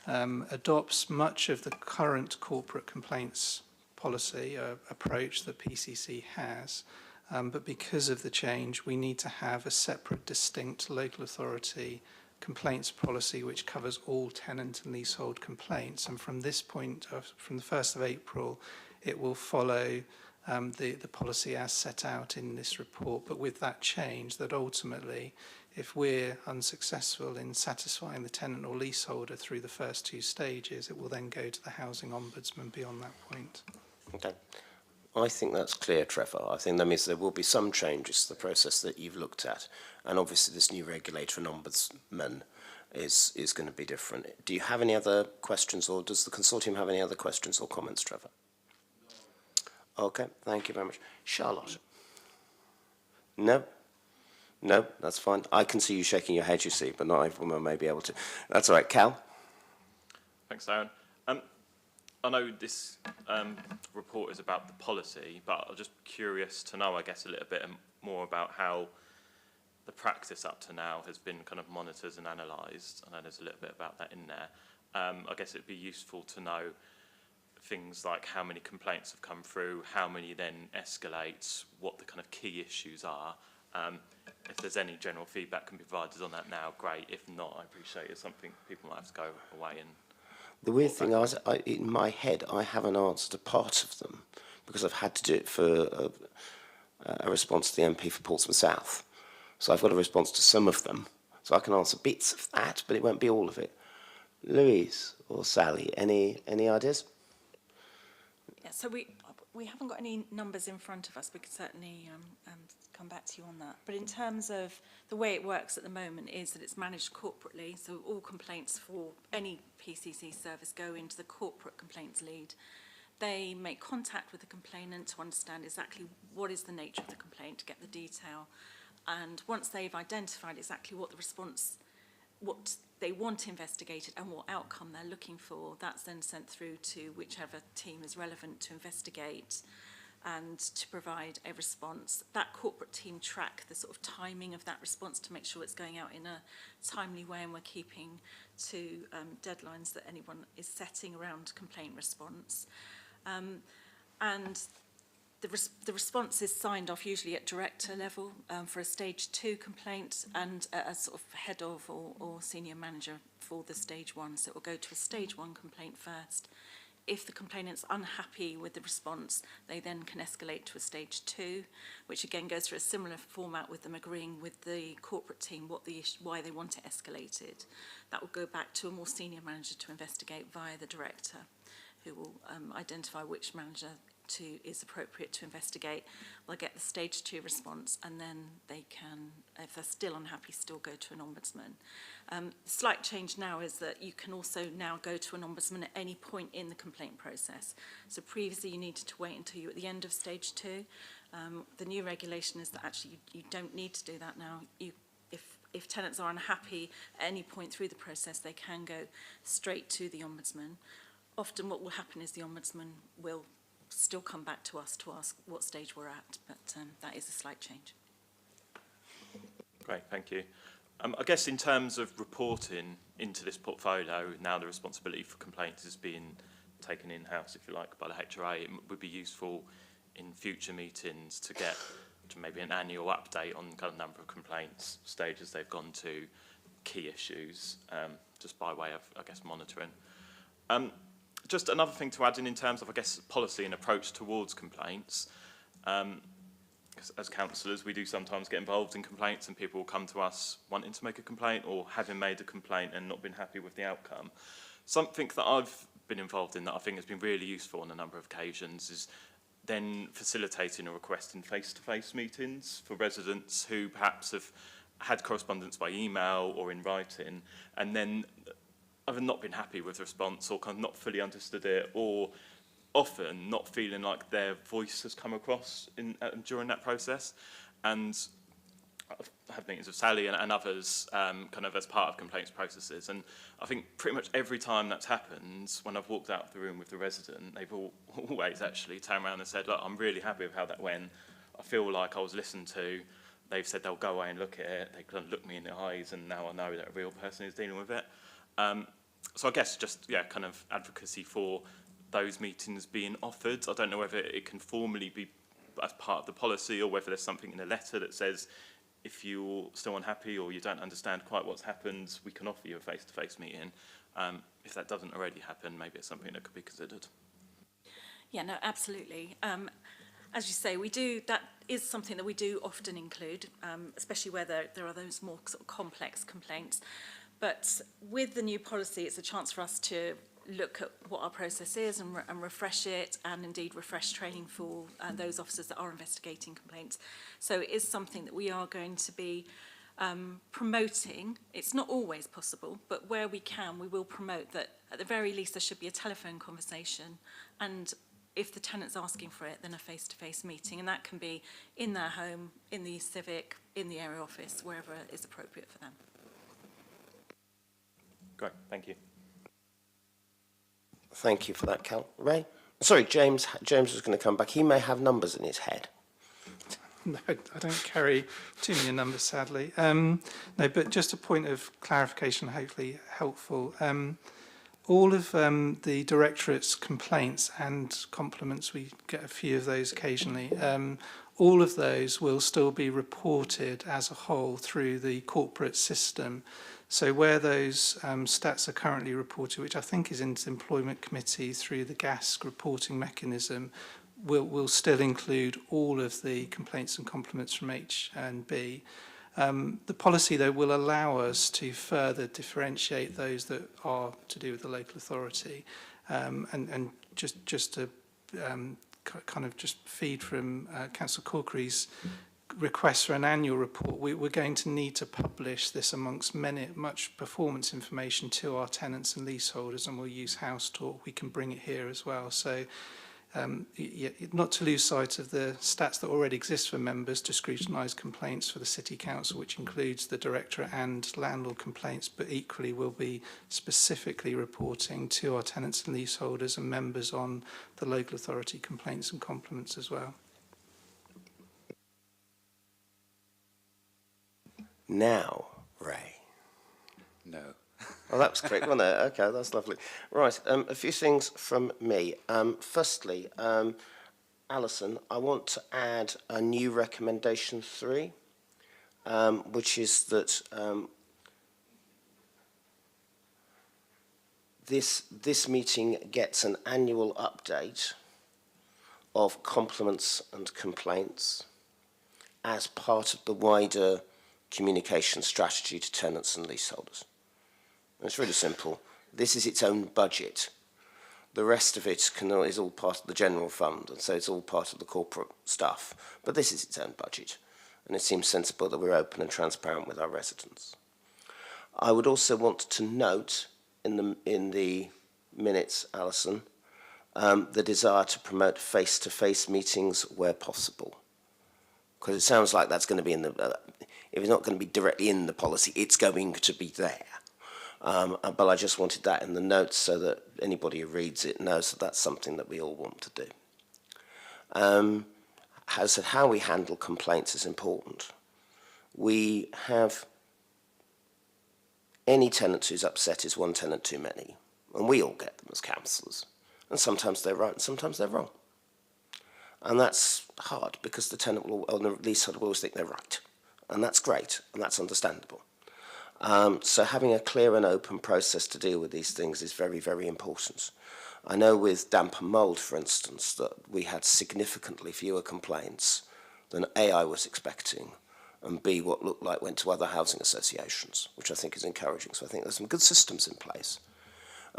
adopts much of the current corporate complaints policy approach that PCC has, but because of the change, we need to have a separate, distinct local authority complaints policy which covers all tenant and leasehold complaints. And from this point, from the 1st of April, it will follow the policy as set out in this report, but with that change that ultimately, if we're unsuccessful in satisfying the tenant or leaseholder through the first two stages, it will then go to the housing ombudsman beyond that point. Okay. I think that's clear, Trevor. I think that means there will be some changes to the process that you've looked at. And obviously this new regulator and ombudsman is going to be different. Do you have any other questions, or does the consortium have any other questions or comments, Trevor? Okay, thank you very much. Charlotte? No? No, that's fine. I can see you shaking your head, you see, but not everyone may be able to. That's all right. Cal? Thanks, Darren. I know this report is about the policy, but I'm just curious to know, I guess, a little bit more about how the practice up to now has been kind of monitored and analysed. I know there's a little bit about that in there. I guess it'd be useful to know things like how many complaints have come through, how many then escalates, what the kind of key issues are. If there's any general feedback can be provided on that now, great. If not, I appreciate it's something people might have to go away and... The weird thing is, in my head, I haven't answered a part of them because I've had to do it for a response to the MP for Portsmouth South. So I've got a response to some of them. So I can answer bits of that, but it won't be all of it. Louise or Sally, any ideas? Yeah, so we haven't got any numbers in front of us. We could certainly come back to you on that. But in terms of the way it works at the moment is that it's managed corporately. So all complaints for any PCC service go into the corporate complaints lead. They make contact with the complainant to understand exactly what is the nature of the complaint, to get the detail. And once they've identified exactly what the response, what they want investigated and what outcome they're looking for, that's then sent through to whichever team is relevant to investigate and to provide a response. That corporate team track the sort of timing of that response to make sure it's going out in a timely way, and we're keeping to deadlines that anyone is setting around complaint response. And the response is signed off usually at director level for a stage 2 complaint, and a sort of head of or senior manager for the stage 1. So it will go to a stage 1 complaint first. If the complainant's unhappy with the response, they then can escalate to a stage 2, which again goes through a similar format with them agreeing with the corporate team what the issue, why they want it escalated. That will go back to a more senior manager to investigate via the director, who will identify which manager is appropriate to investigate. They'll get the stage 2 response, and then they can, if they're still unhappy, still go to an ombudsman. The slight change now is that you can also now go to an ombudsman at any point in the complaint process. So previously you needed to wait until you were at the end of stage 2. The new regulation is that actually you don't need to do that now. If tenants are unhappy at any point through the process, they can go straight to the ombudsman. Often what will happen is the ombudsman will still come back to us to ask what stage we're at, but that is a slight change. Great, thank you. I guess in terms of reporting into this portfolio, now the responsibility for complaints is being taken in-house, if you like, by the HRA, it would be useful in future meetings to get to maybe an annual update on kind of number of complaints, stages they've gone to, key issues, just by way of, I guess, monitoring. Just another thing to add in terms of, I guess, policy and approach towards complaints. As councillors, we do sometimes get involved in complaints and people will come to us wanting to make a complaint or having made a complaint and not been happy with the outcome. Something that I've been involved in that I think has been really useful on a number of occasions is then facilitating or requesting face-to-face meetings for residents who perhaps have had correspondence by email or in writing and then either not been happy with the response or kind of not fully understood it, or often not feeling like their voice has come across during that process. And I've had meetings with Sally and others kind of as part of complaints processes, and I think pretty much every time that's happened, when I've walked out of the room with the resident, they've always actually turned around and said, look, I'm really happy with how that went. I feel like I was listened to. They've said they'll go away and look at it. They kind of look me in the eyes, and now I know that a real person is dealing with it. So I guess just, yeah, kind of advocacy for those meetings being offered. I don't know whether it can formally be as part of the policy or whether there's something in a letter that says if you're still unhappy or you don't understand quite what's happened, we can offer you a face-to-face meeting. If that doesn't already happen, maybe it's something that could be considered. Yeah, no, absolutely. As you say, that is something that we do often include, especially where there are those more sort of complex complaints. But with the new policy, it's a chance for us to look at what our process is and refresh it, and indeed refresh training for those officers that are investigating complaints. So it is something that we are going to be promoting. It's not always possible, but where we can, we will promote that. At the very least, there should be a telephone conversation, and if the tenant's asking for it, then a face-to-face meeting, and that can be in their home, in the civic, in the area office, wherever is appropriate for them. Great, thank you. Thank you for that, Cal. Ray? Sorry, James was going to come back. He may have numbers in his head. No, I don't carry too many numbers, sadly. No, but just a point of clarification, hopefully helpful. All of the Directorate's complaints and compliments, we get a few of those occasionally, all of those will still be reported as a whole through the corporate system. So where those stats are currently reported, which I think is into the Employment Committee through the GAS reporting mechanism, will still include all of the complaints and compliments from H and B. The policy, though, will allow us to further differentiate those that are to do with the local authority. And just to kind of just feed from Councillor Corkery's request for an annual report, we're going to need to publish this amongst much performance information to our tenants and leaseholders, and we'll use House Talk. We can bring it here as well. So not to lose sight of the stats that already exist for members to scrutinise complaints for the City Council, which includes the Directorate and landlord complaints, but equally will be specifically reporting to our tenants and leaseholders and members on the local authority complaints and compliments as well. Now, Ray. No. Oh, that was quick, wasn't it? Okay, that's lovely. Right, a few things from me. Firstly, Alison, I want to add a new recommendation 3, which is that this meeting gets an annual update of compliments and complaints as part of the wider communication strategy to tenants and leaseholders. It's really simple. This is its own budget. The rest of it is all part of the general fund, and so it's all part of the corporate stuff. But this is its own budget, and it seems sensible that we're open and transparent with our residents. I would also want to note in the minutes, Alison, the desire to promote face-to-face meetings where possible, because it sounds like that's going to be in the. If it's not going to be directly in the policy, it's going to be there. But I just wanted that in the notes so that anybody who reads it knows that that's something that we all want to do. has said how we handle complaints is important. We have any tenant who's upset is one tenant too many, and we all get them as councillors. And sometimes they're right and sometimes they're wrong. And that's hard because the tenant will, or the leaseholder will always think they're right. And that's great, and that's understandable. So having a clear and open process to deal with these things is very, very important. I know with damp and mould, for instance, that we had significantly fewer complaints than A, I was expecting, and B, what looked like went to other housing associations, which I think is encouraging. So I think there's some good systems in place,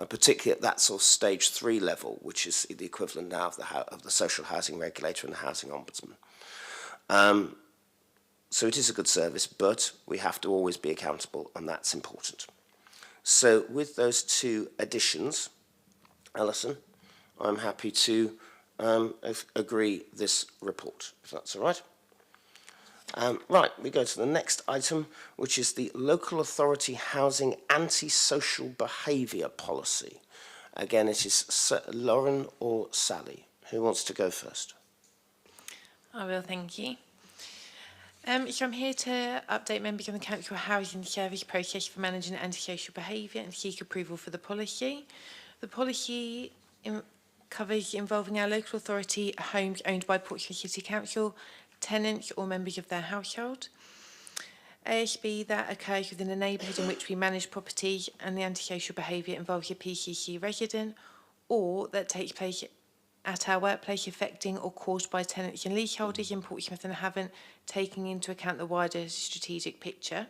particularly at that sort of stage 3 level, which is the equivalent now of the social housing regulator and the housing ombudsman. So it is a good service, but we have to always be accountable, and that's important. So with those two additions, Alison, I'm happy to agree this report, if that's all right. Right, we go to the next item, which is the Local Authority Housing Antisocial Behaviour Policy. Again, it is Lauren or Sally. Who wants to go first? I will, thank you. So I'm here to update members on the Council Housing Service process for managing antisocial behaviour and seek approval for the policy. The policy covers involving our local authority homes owned by Portsmouth City Council, tenants or members of their household. ASB that occurs within a neighbourhood in which we manage property and the antisocial behaviour involves a PCC resident, or that takes place at our workplace affecting or caused by tenants and leaseholders in Portsmouth and haven't taken into account the wider strategic picture.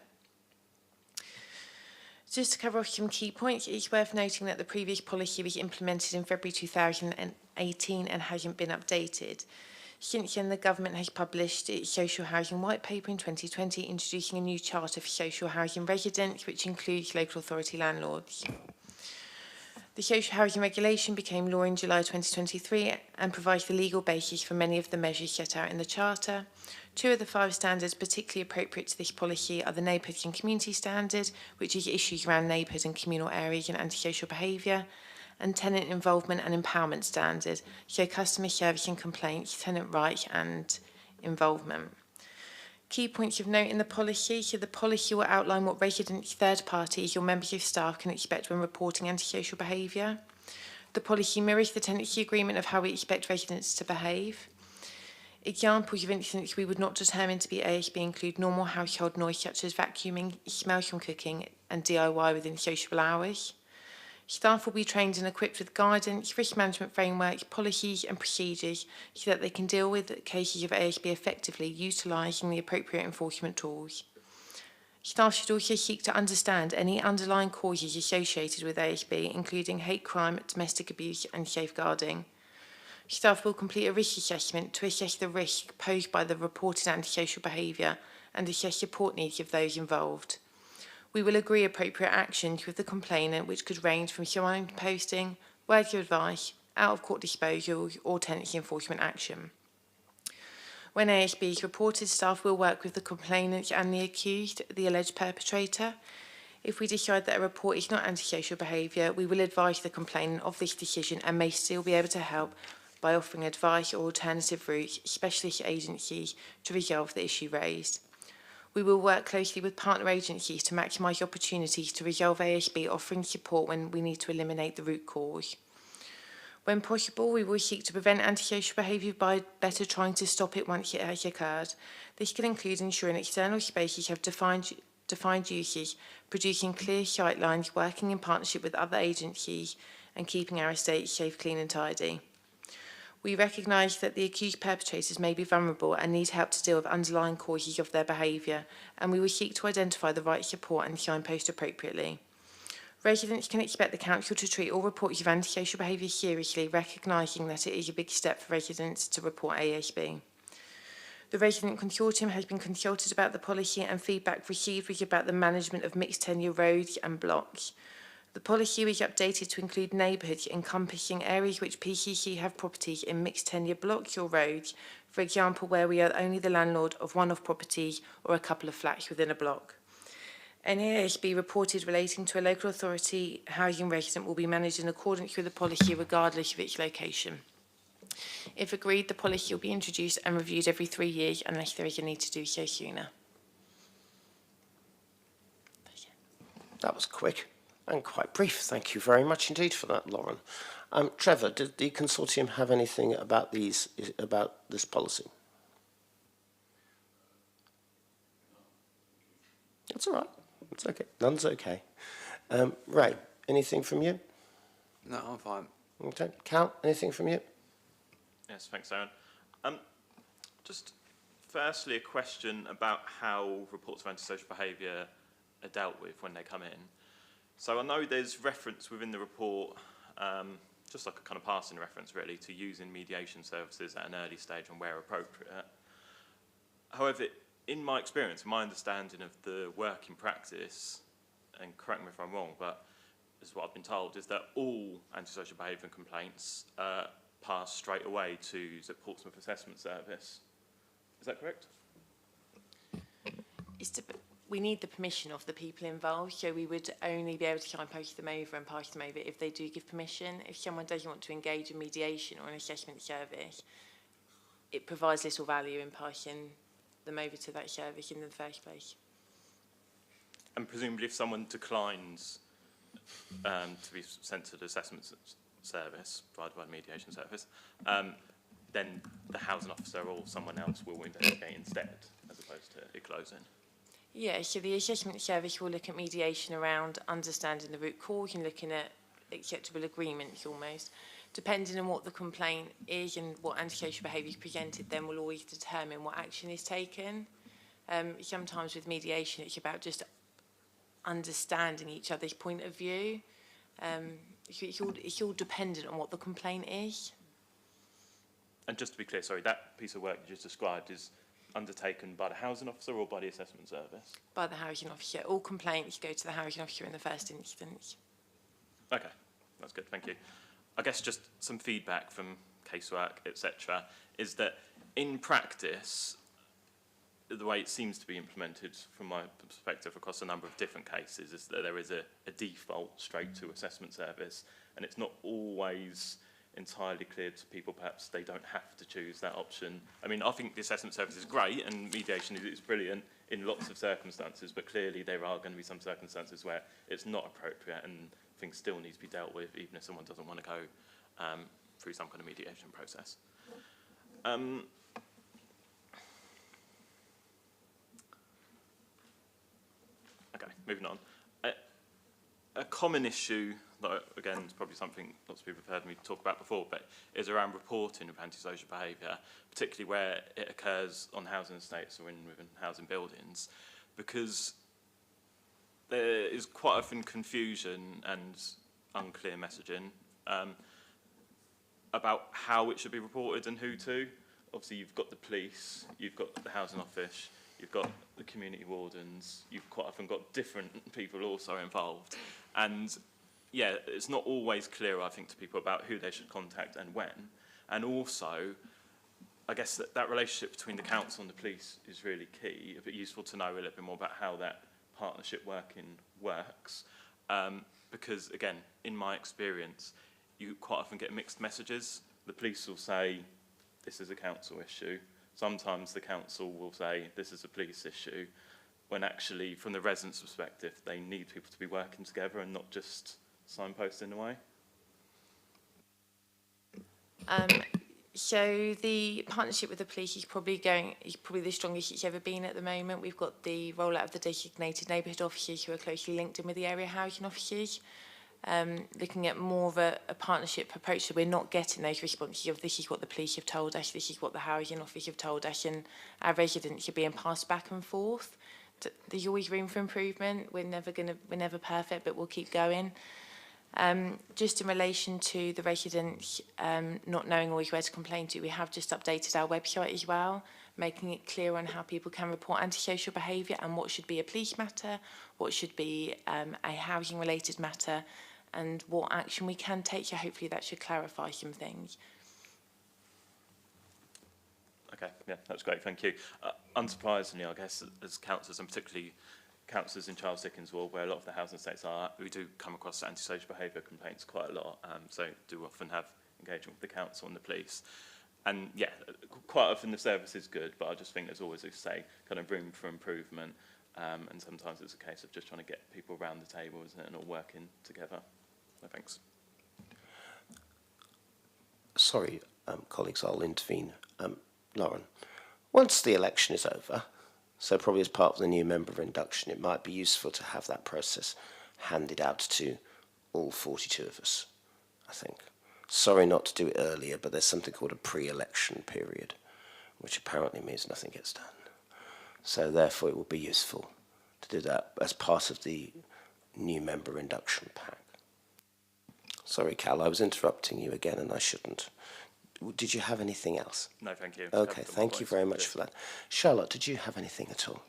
Just to cover off some key points, it's worth noting that the previous policy was implemented in February 2018 and hasn't been updated. Since then, the government has published its Social Housing White Paper in 2020, introducing a new charter for social housing residents, which includes local authority landlords. The Social Housing Regulation became law in July 2023 and provides the legal basis for many of the measures set out in the Charter. 2 of the 5 standards particularly appropriate to this policy are the Neighbourhood and Community Standard, which is issues around neighbourhood and communal areas and antisocial behaviour, and Tenant Involvement and Empowerment Standard, so customer service and complaints, tenant rights and involvement. Key points of note in the policy. So the policy will outline what residents, third parties or members of staff can expect when reporting antisocial behaviour. The policy mirrors the tenancy agreement of how we expect residents to behave. Examples of incidents we would not determine to be ASB include normal household noise such as vacuuming, smells from cooking and DIY within sociable hours. Staff will be trained and equipped with guidance, risk management frameworks, policies and procedures so that they can deal with cases of ASB effectively, utilising the appropriate enforcement tools. Staff should also seek to understand any underlying causes associated with ASB, including hate crime, domestic abuse and safeguarding. Staff will complete a risk assessment to assess the risk posed by the reported antisocial behaviour and assess support needs of those involved. We will agree appropriate actions with the complainant, which could range from surrounding posting, words of advice, out-of-court disposal or tenancy enforcement action. When ASB is reported, staff will work with the complainant and the accused, the alleged perpetrator. If we decide that a report is not antisocial behaviour, we will advise the complainant of this decision and may still be able to help by offering advice or alternative routes, specialist agencies to resolve the issue raised. We will work closely with partner agencies to maximise opportunities to resolve ASB, offering support when we need to eliminate the root cause. When possible, we will seek to prevent antisocial behaviour by better trying to stop it once it has occurred. This can include ensuring external spaces have defined uses, producing clear sight lines, working in partnership with other agencies, and keeping our estates safe, clean and tidy. We recognise that the accused perpetrators may be vulnerable and need help to deal with underlying causes of their behaviour, and we will seek to identify the right support and signpost appropriately. Residents can expect the Council to treat all reports of antisocial behaviour seriously, recognising that it is a big step for residents to report ASB. The Resident Consortium has been consulted about the policy, and feedback received was about the management of mixed tenure roads and blocks. The policy was updated to include neighbourhoods encompassing areas which PCC have properties in mixed tenure blocks or roads, for example where we are only the landlord of one-off properties or a couple of flats within a block. Any ASB reported relating to a local authority housing resident will be managed in accordance with the policy regardless of its location. If agreed, the policy will be introduced and reviewed every 3 years unless there is a need to do so sooner. That was quick and quite brief. Thank you very much indeed for that, Lauren. Trevor, did the consortium have anything about this policy? That's all right. It's okay. None's okay. Ray, anything from you? No, I'm fine. Okay. Cal, anything from you? Yes, thanks, Aaron. Just firstly, a question about how reports of antisocial behaviour are dealt with when they come in. So I know there's reference within the report, just like a kind of passing reference really, to using mediation services at an early stage and where appropriate. However, in my experience, my understanding of the work in practice, and correct me if I'm wrong, but this is what I've been told, is that all antisocial behaviour complaints pass straight away to the Portsmouth Assessment Service. Is that correct? We need the permission of the people involved, so we would only be able to signpost them over and pass them over if they do give permission. If someone doesn't want to engage in mediation or an assessment service, it provides little value in passing them over to that service in the first place. And presumably if someone declines to be sent to the assessment service, provided by the mediation service, then the housing officer or someone else will investigate instead, as opposed to it closing. Yeah, so the assessment service will look at mediation around understanding the root cause and looking at acceptable agreements almost. Depending on what the complaint is and what antisocial behaviour is presented, then we'll always determine what action is taken. Sometimes with mediation, it's about just understanding each other's point of view. It's all dependent on what the complaint is. And just to be clear, sorry, that piece of work you just described is undertaken by the housing officer or by the assessment service? By the housing officer. All complaints go to the housing officer in the first instance. Okay, that's good, thank you. I guess just some feedback from casework, etc., is that in practice, the way it seems to be implemented from my perspective across a number of different cases is that there is a default straight to assessment service, and it's not always entirely clear to people. Perhaps they don't have to choose that option. I mean, I think the assessment service is great and mediation is brilliant in lots of circumstances, but clearly there are going to be some circumstances where it's not appropriate and things still need to be dealt with even if someone doesn't want to go through some kind of mediation process. Okay, moving on. A common issue that, again, is probably something lots of people have heard me talk about before, but is around reporting of antisocial behaviour, particularly where it occurs on housing estates or within housing buildings, because there is quite often confusion and unclear messaging about how it should be reported and who to. Obviously, you've got the police, you've got the housing office, you've got the community wardens, you've quite often got different people also involved. And yeah, it's not always clear, I think, to people about who they should contact and when. And also, I guess that relationship between the council and the police is really key. It'd be useful to know a little bit more about how that partnership works. Because, again, in my experience, you quite often get mixed messages. The police will say, this is a council issue. Sometimes the council will say, this is a police issue, when actually, from the residents' perspective, they need people to be working together and not just signposting away. So the partnership with the police is probably the strongest it's ever been at the moment. We've got the rollout of the designated neighbourhood officers who are closely linked in with the area housing officers. Looking at more of a partnership approach, so we're not getting those responses of this is what the police have told us, this is what the housing office have told us, and our residents are being passed back and forth. There's always room for improvement. We're never perfect, but we'll keep going. Just in relation to the residents not knowing always where to complain to, we have just updated our website as well, making it clear on how people can report antisocial behaviour and what should be a police matter, what should be a housing related matter, and what action we can take. So hopefully that should clarify some things. Okay, yeah, that's great, thank you. Unsurprisingly, I guess, as councillors, and particularly councillors in Charles Dickens' ward, where a lot of the housing estates are, we do come across antisocial behaviour complaints quite a lot, so do often have engagement with the council and the police. and yeah, quite often the service is good, but I just think there's always, as you say, kind of room for improvement. And sometimes it's a case of just trying to get people around the table, isn't it, and all working together. So thanks. Sorry, colleagues, I'll intervene. Lauren, once the election is over, so probably as part of the new member induction, it might be useful to have that process handed out to all 42 of us, I think. Sorry not to do it earlier, but there's something called a pre-election period, which apparently means nothing gets done. So therefore it will be useful to do that as part of the new member induction pack. Sorry, Cal, I was interrupting you again and I shouldn't. Did you have anything else? No, thank you. Okay, thank you very much for that. Charlotte, did you have anything at all?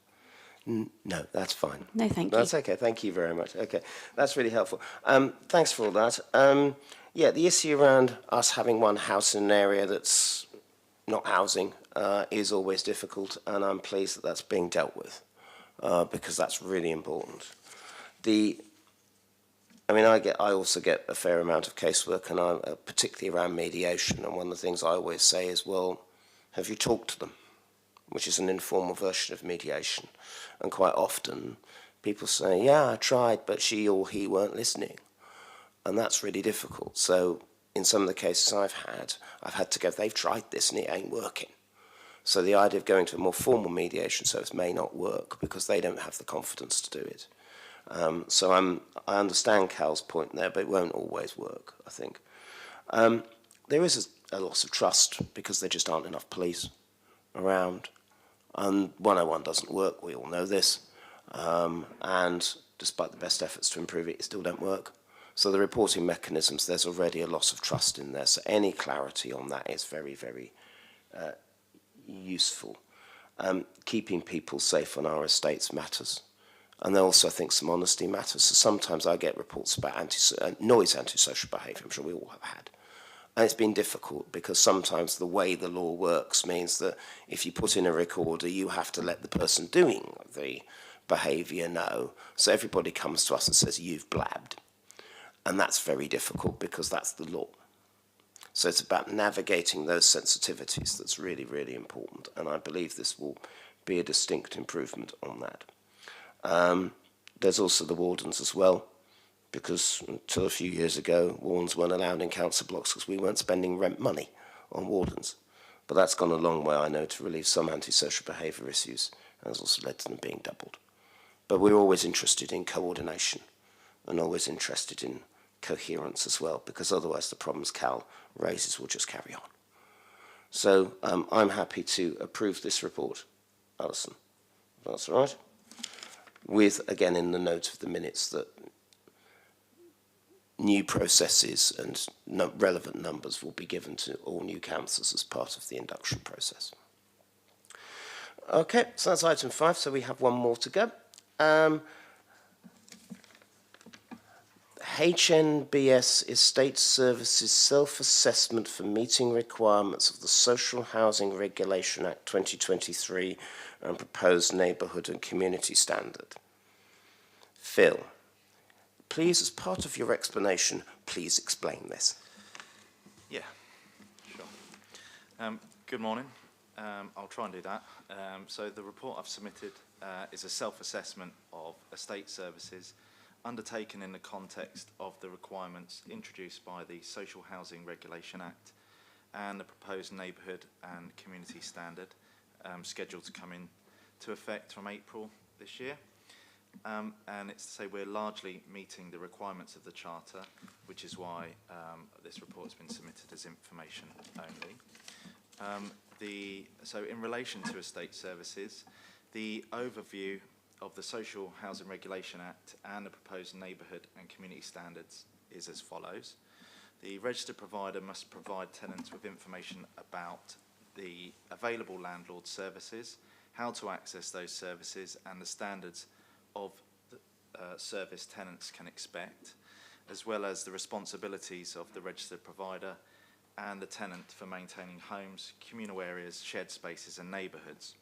No, that's fine. No, thank you. That's okay, thank you very much. Okay, that's really helpful. Thanks for all that. Yeah, the issue around us having one house in an area that's not housing is always difficult, and I'm pleased that that's being dealt with because that's really important. I also get a fair amount of casework, and particularly around mediation, and one of the things I always say is, well, have you talked to them? Which is an informal version of mediation. And quite often, people say, yeah, I tried, but she or he weren't listening. And that's really difficult. So in some of the cases I've had to go, they've tried this and it ain't working. So the idea of going to a more formal mediation service may not work because they don't have the confidence to do it. So I understand Cal's point there, but it won't always work, I think. There is a loss of trust because there just aren't enough police around. And 101 doesn't work, we all know this. And despite the best efforts to improve it, it still don't work. So the reporting mechanisms, there's already a loss of trust in there. So any clarity on that is very, very useful. Keeping people safe on our estates matters. And then also I think some honesty matters. So sometimes I get reports about noise antisocial behaviour, I'm sure we all have had. And it's been difficult because sometimes the way the law works means that if you put in a recorder, you have to let the person doing the behaviour know. So everybody comes to us and says, you've blabbed. And that's very difficult because that's the law. So it's about navigating those sensitivities that's really, really important. And I believe this will be a distinct improvement on that. There's also the wardens as well, because until a few years ago, wardens weren't allowed in council blocks because we weren't spending rent money on wardens. But that's gone a long way, I know, to relieve some antisocial behaviour issues, and has also led to them being doubled. But we're always interested in coordination and always interested in coherence as well, because otherwise the problems Cal raises will just carry on. So I'm happy to approve this report, Alison, if that's all right. With, again, in the note of the minutes that new processes and relevant numbers will be given to all new councillors as part of the induction process. Okay, so that's item 5, so we have one more to go. HNBS Estate Services Self-Assessment for Meeting Requirements of the Social Housing Regulation Act 2023 and Proposed Neighbourhood and Community Standard. Phil, please, as part of your explanation, please explain this. Yeah, sure. Good morning. I'll try and do that. So the report I've submitted is a self-assessment of estate services undertaken in the context of the requirements introduced by the Social Housing Regulation Act and the proposed Neighbourhood and Community Standard scheduled to come into effect from April this year. And it's to say we're largely meeting the requirements of the Charter, which is why this report has been submitted as information only. So in relation to estate services, the overview of the Social Housing Regulation Act and the proposed Neighbourhood and Community Standards is as follows. The registered provider must provide tenants with information about the available landlord services, how to access those services, and the standards of the service tenants can expect, as well as the responsibilities of the registered provider and the tenant for maintaining homes, communal areas, shared spaces and neighbourhoods.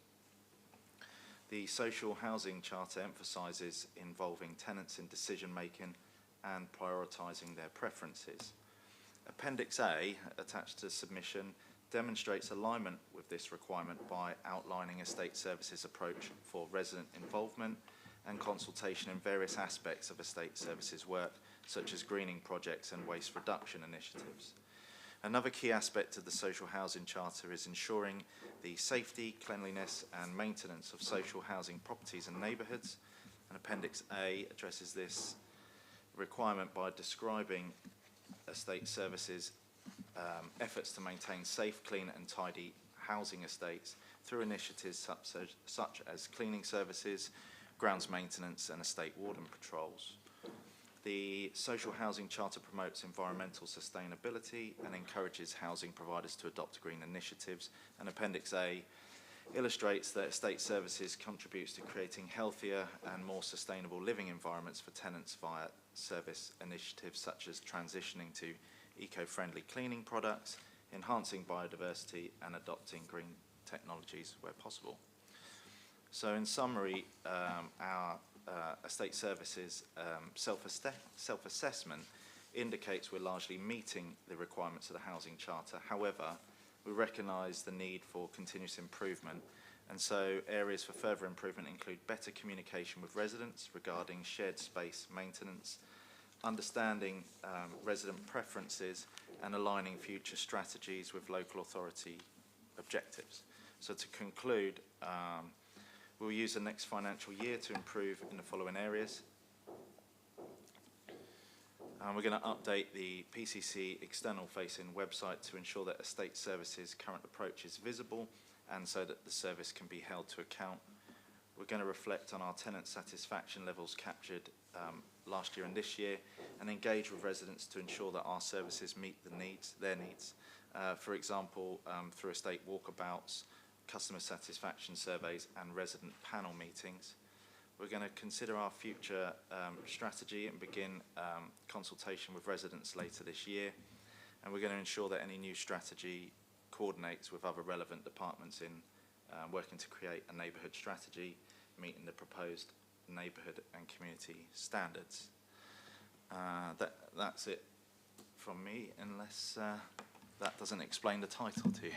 The Social Housing Charter emphasises involving tenants in decision-making and prioritising their preferences. Appendix A, attached to submission, demonstrates alignment with this requirement by outlining estate services approach for resident involvement and consultation in various aspects of estate services work, such as greening projects and waste reduction initiatives. Another key aspect of the Social Housing Charter is ensuring the safety, cleanliness and maintenance of social housing properties and neighbourhoods. And Appendix A addresses this requirement by describing estate services efforts to maintain safe, clean and tidy housing estates through initiatives such as cleaning services, grounds maintenance and estate warden patrols. The Social Housing Charter promotes environmental sustainability and encourages housing providers to adopt green initiatives, and Appendix A illustrates that estate services contributes to creating healthier and more sustainable living environments for tenants via service initiatives such as transitioning to eco-friendly cleaning products, enhancing biodiversity and adopting green technologies where possible. So in summary, our estate services self-assessment indicates we're largely meeting the requirements of the Housing Charter. However, we recognise the need for continuous improvement, and so areas for further improvement include better communication with residents regarding shared space maintenance, understanding resident preferences and aligning future strategies with local authority objectives. So to conclude, we'll use the next financial year to improve in the following areas. We're going to update the PCC external facing website to ensure that estate services current approach is visible and so that the service can be held to account. We're going to reflect on our tenant satisfaction levels captured last year and this year and engage with residents to ensure that our services meet their needs. For example, through estate walkabouts, customer satisfaction surveys and resident panel meetings. We're going to consider our future strategy and begin consultation with residents later this year, and we're going to ensure that any new strategy coordinates with other relevant departments in working to create a neighbourhood strategy meeting the proposed neighbourhood and community standards. That's it from me, unless that doesn't explain the title to you.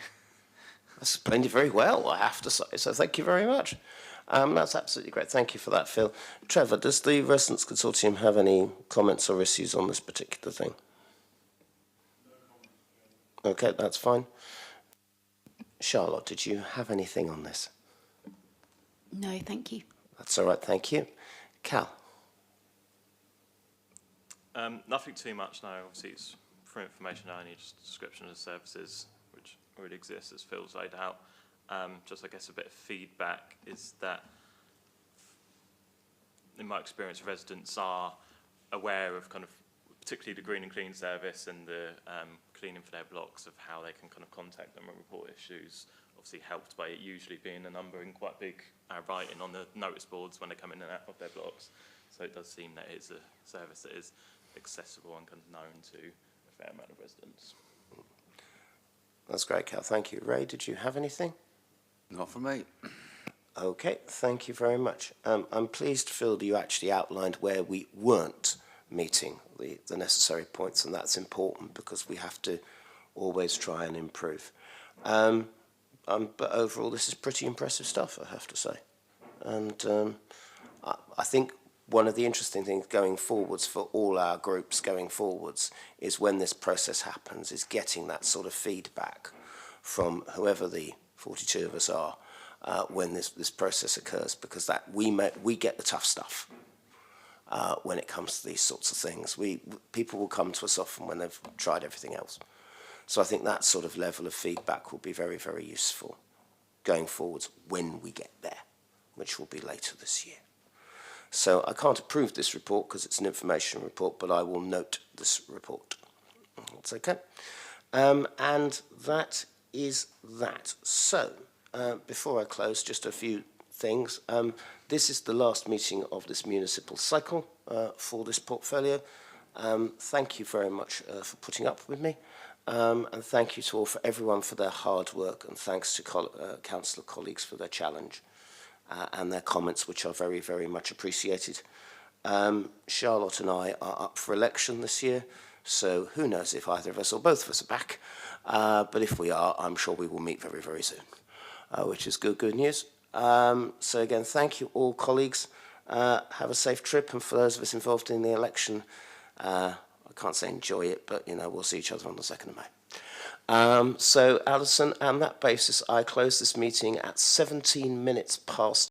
That's explained it very well, I have to say, so thank you very much. That's absolutely great. Thank you for that, Phil. Trevor, does the Residents Consortium have any comments or issues on this particular thing? Okay, that's fine. Charlotte, did you have anything on this? No, thank you. That's all right, thank you. Cal? Nothing too much now. Obviously, it's for information only, just a description of the services which already exist, as Phil's laid out. Just, I guess, a bit of feedback is that, in my experience, residents are aware of kind of, particularly the Green and Clean service and the cleaning for their blocks, of how they can kind of contact them and report issues. Obviously helped by it usually being a number in quite big writing on the notice boards when they come in and out of their blocks. So it does seem that it is a service that is accessible and kind of known to a fair amount of residents. That's great, Cal. Thank you. Ray, did you have anything? Not from me. Okay, thank you very much. I'm pleased, Phil, that you actually outlined where we weren't meeting the necessary points, and that's important because we have to always try and improve. But overall, this is pretty impressive stuff, I have to say. And I think one of the interesting things going forwards for all our groups going forwards is when this process happens, is getting that sort of feedback from whoever the 42 of us are when this process occurs, because that we get the tough stuff when it comes to these sorts of things. People will come to us often when they've tried everything else. So I think that sort of level of feedback will be very, very useful going forwards when we get there, which will be later this year. So I can't approve this report because it's an information report, but I will note this report. That's okay. And that is that. So before I close, just a few things. This is the last meeting of this municipal cycle for this portfolio. Thank you very much for putting up with me. And thank you to everyone for their hard work, and thanks to councillor colleagues for their challenge and their comments, which are very, very much appreciated. Charlotte and I are up for election this year, So who knows if either of us or both of us are back. But if we are, I'm sure we will meet very, very soon, which is good news. So again, thank you all, colleagues. Have a safe trip, and for those of us involved in the election, I can't say enjoy it, but we'll see each other on the 2nd of May. So Alison, on that basis, I close this meeting at 17 minutes past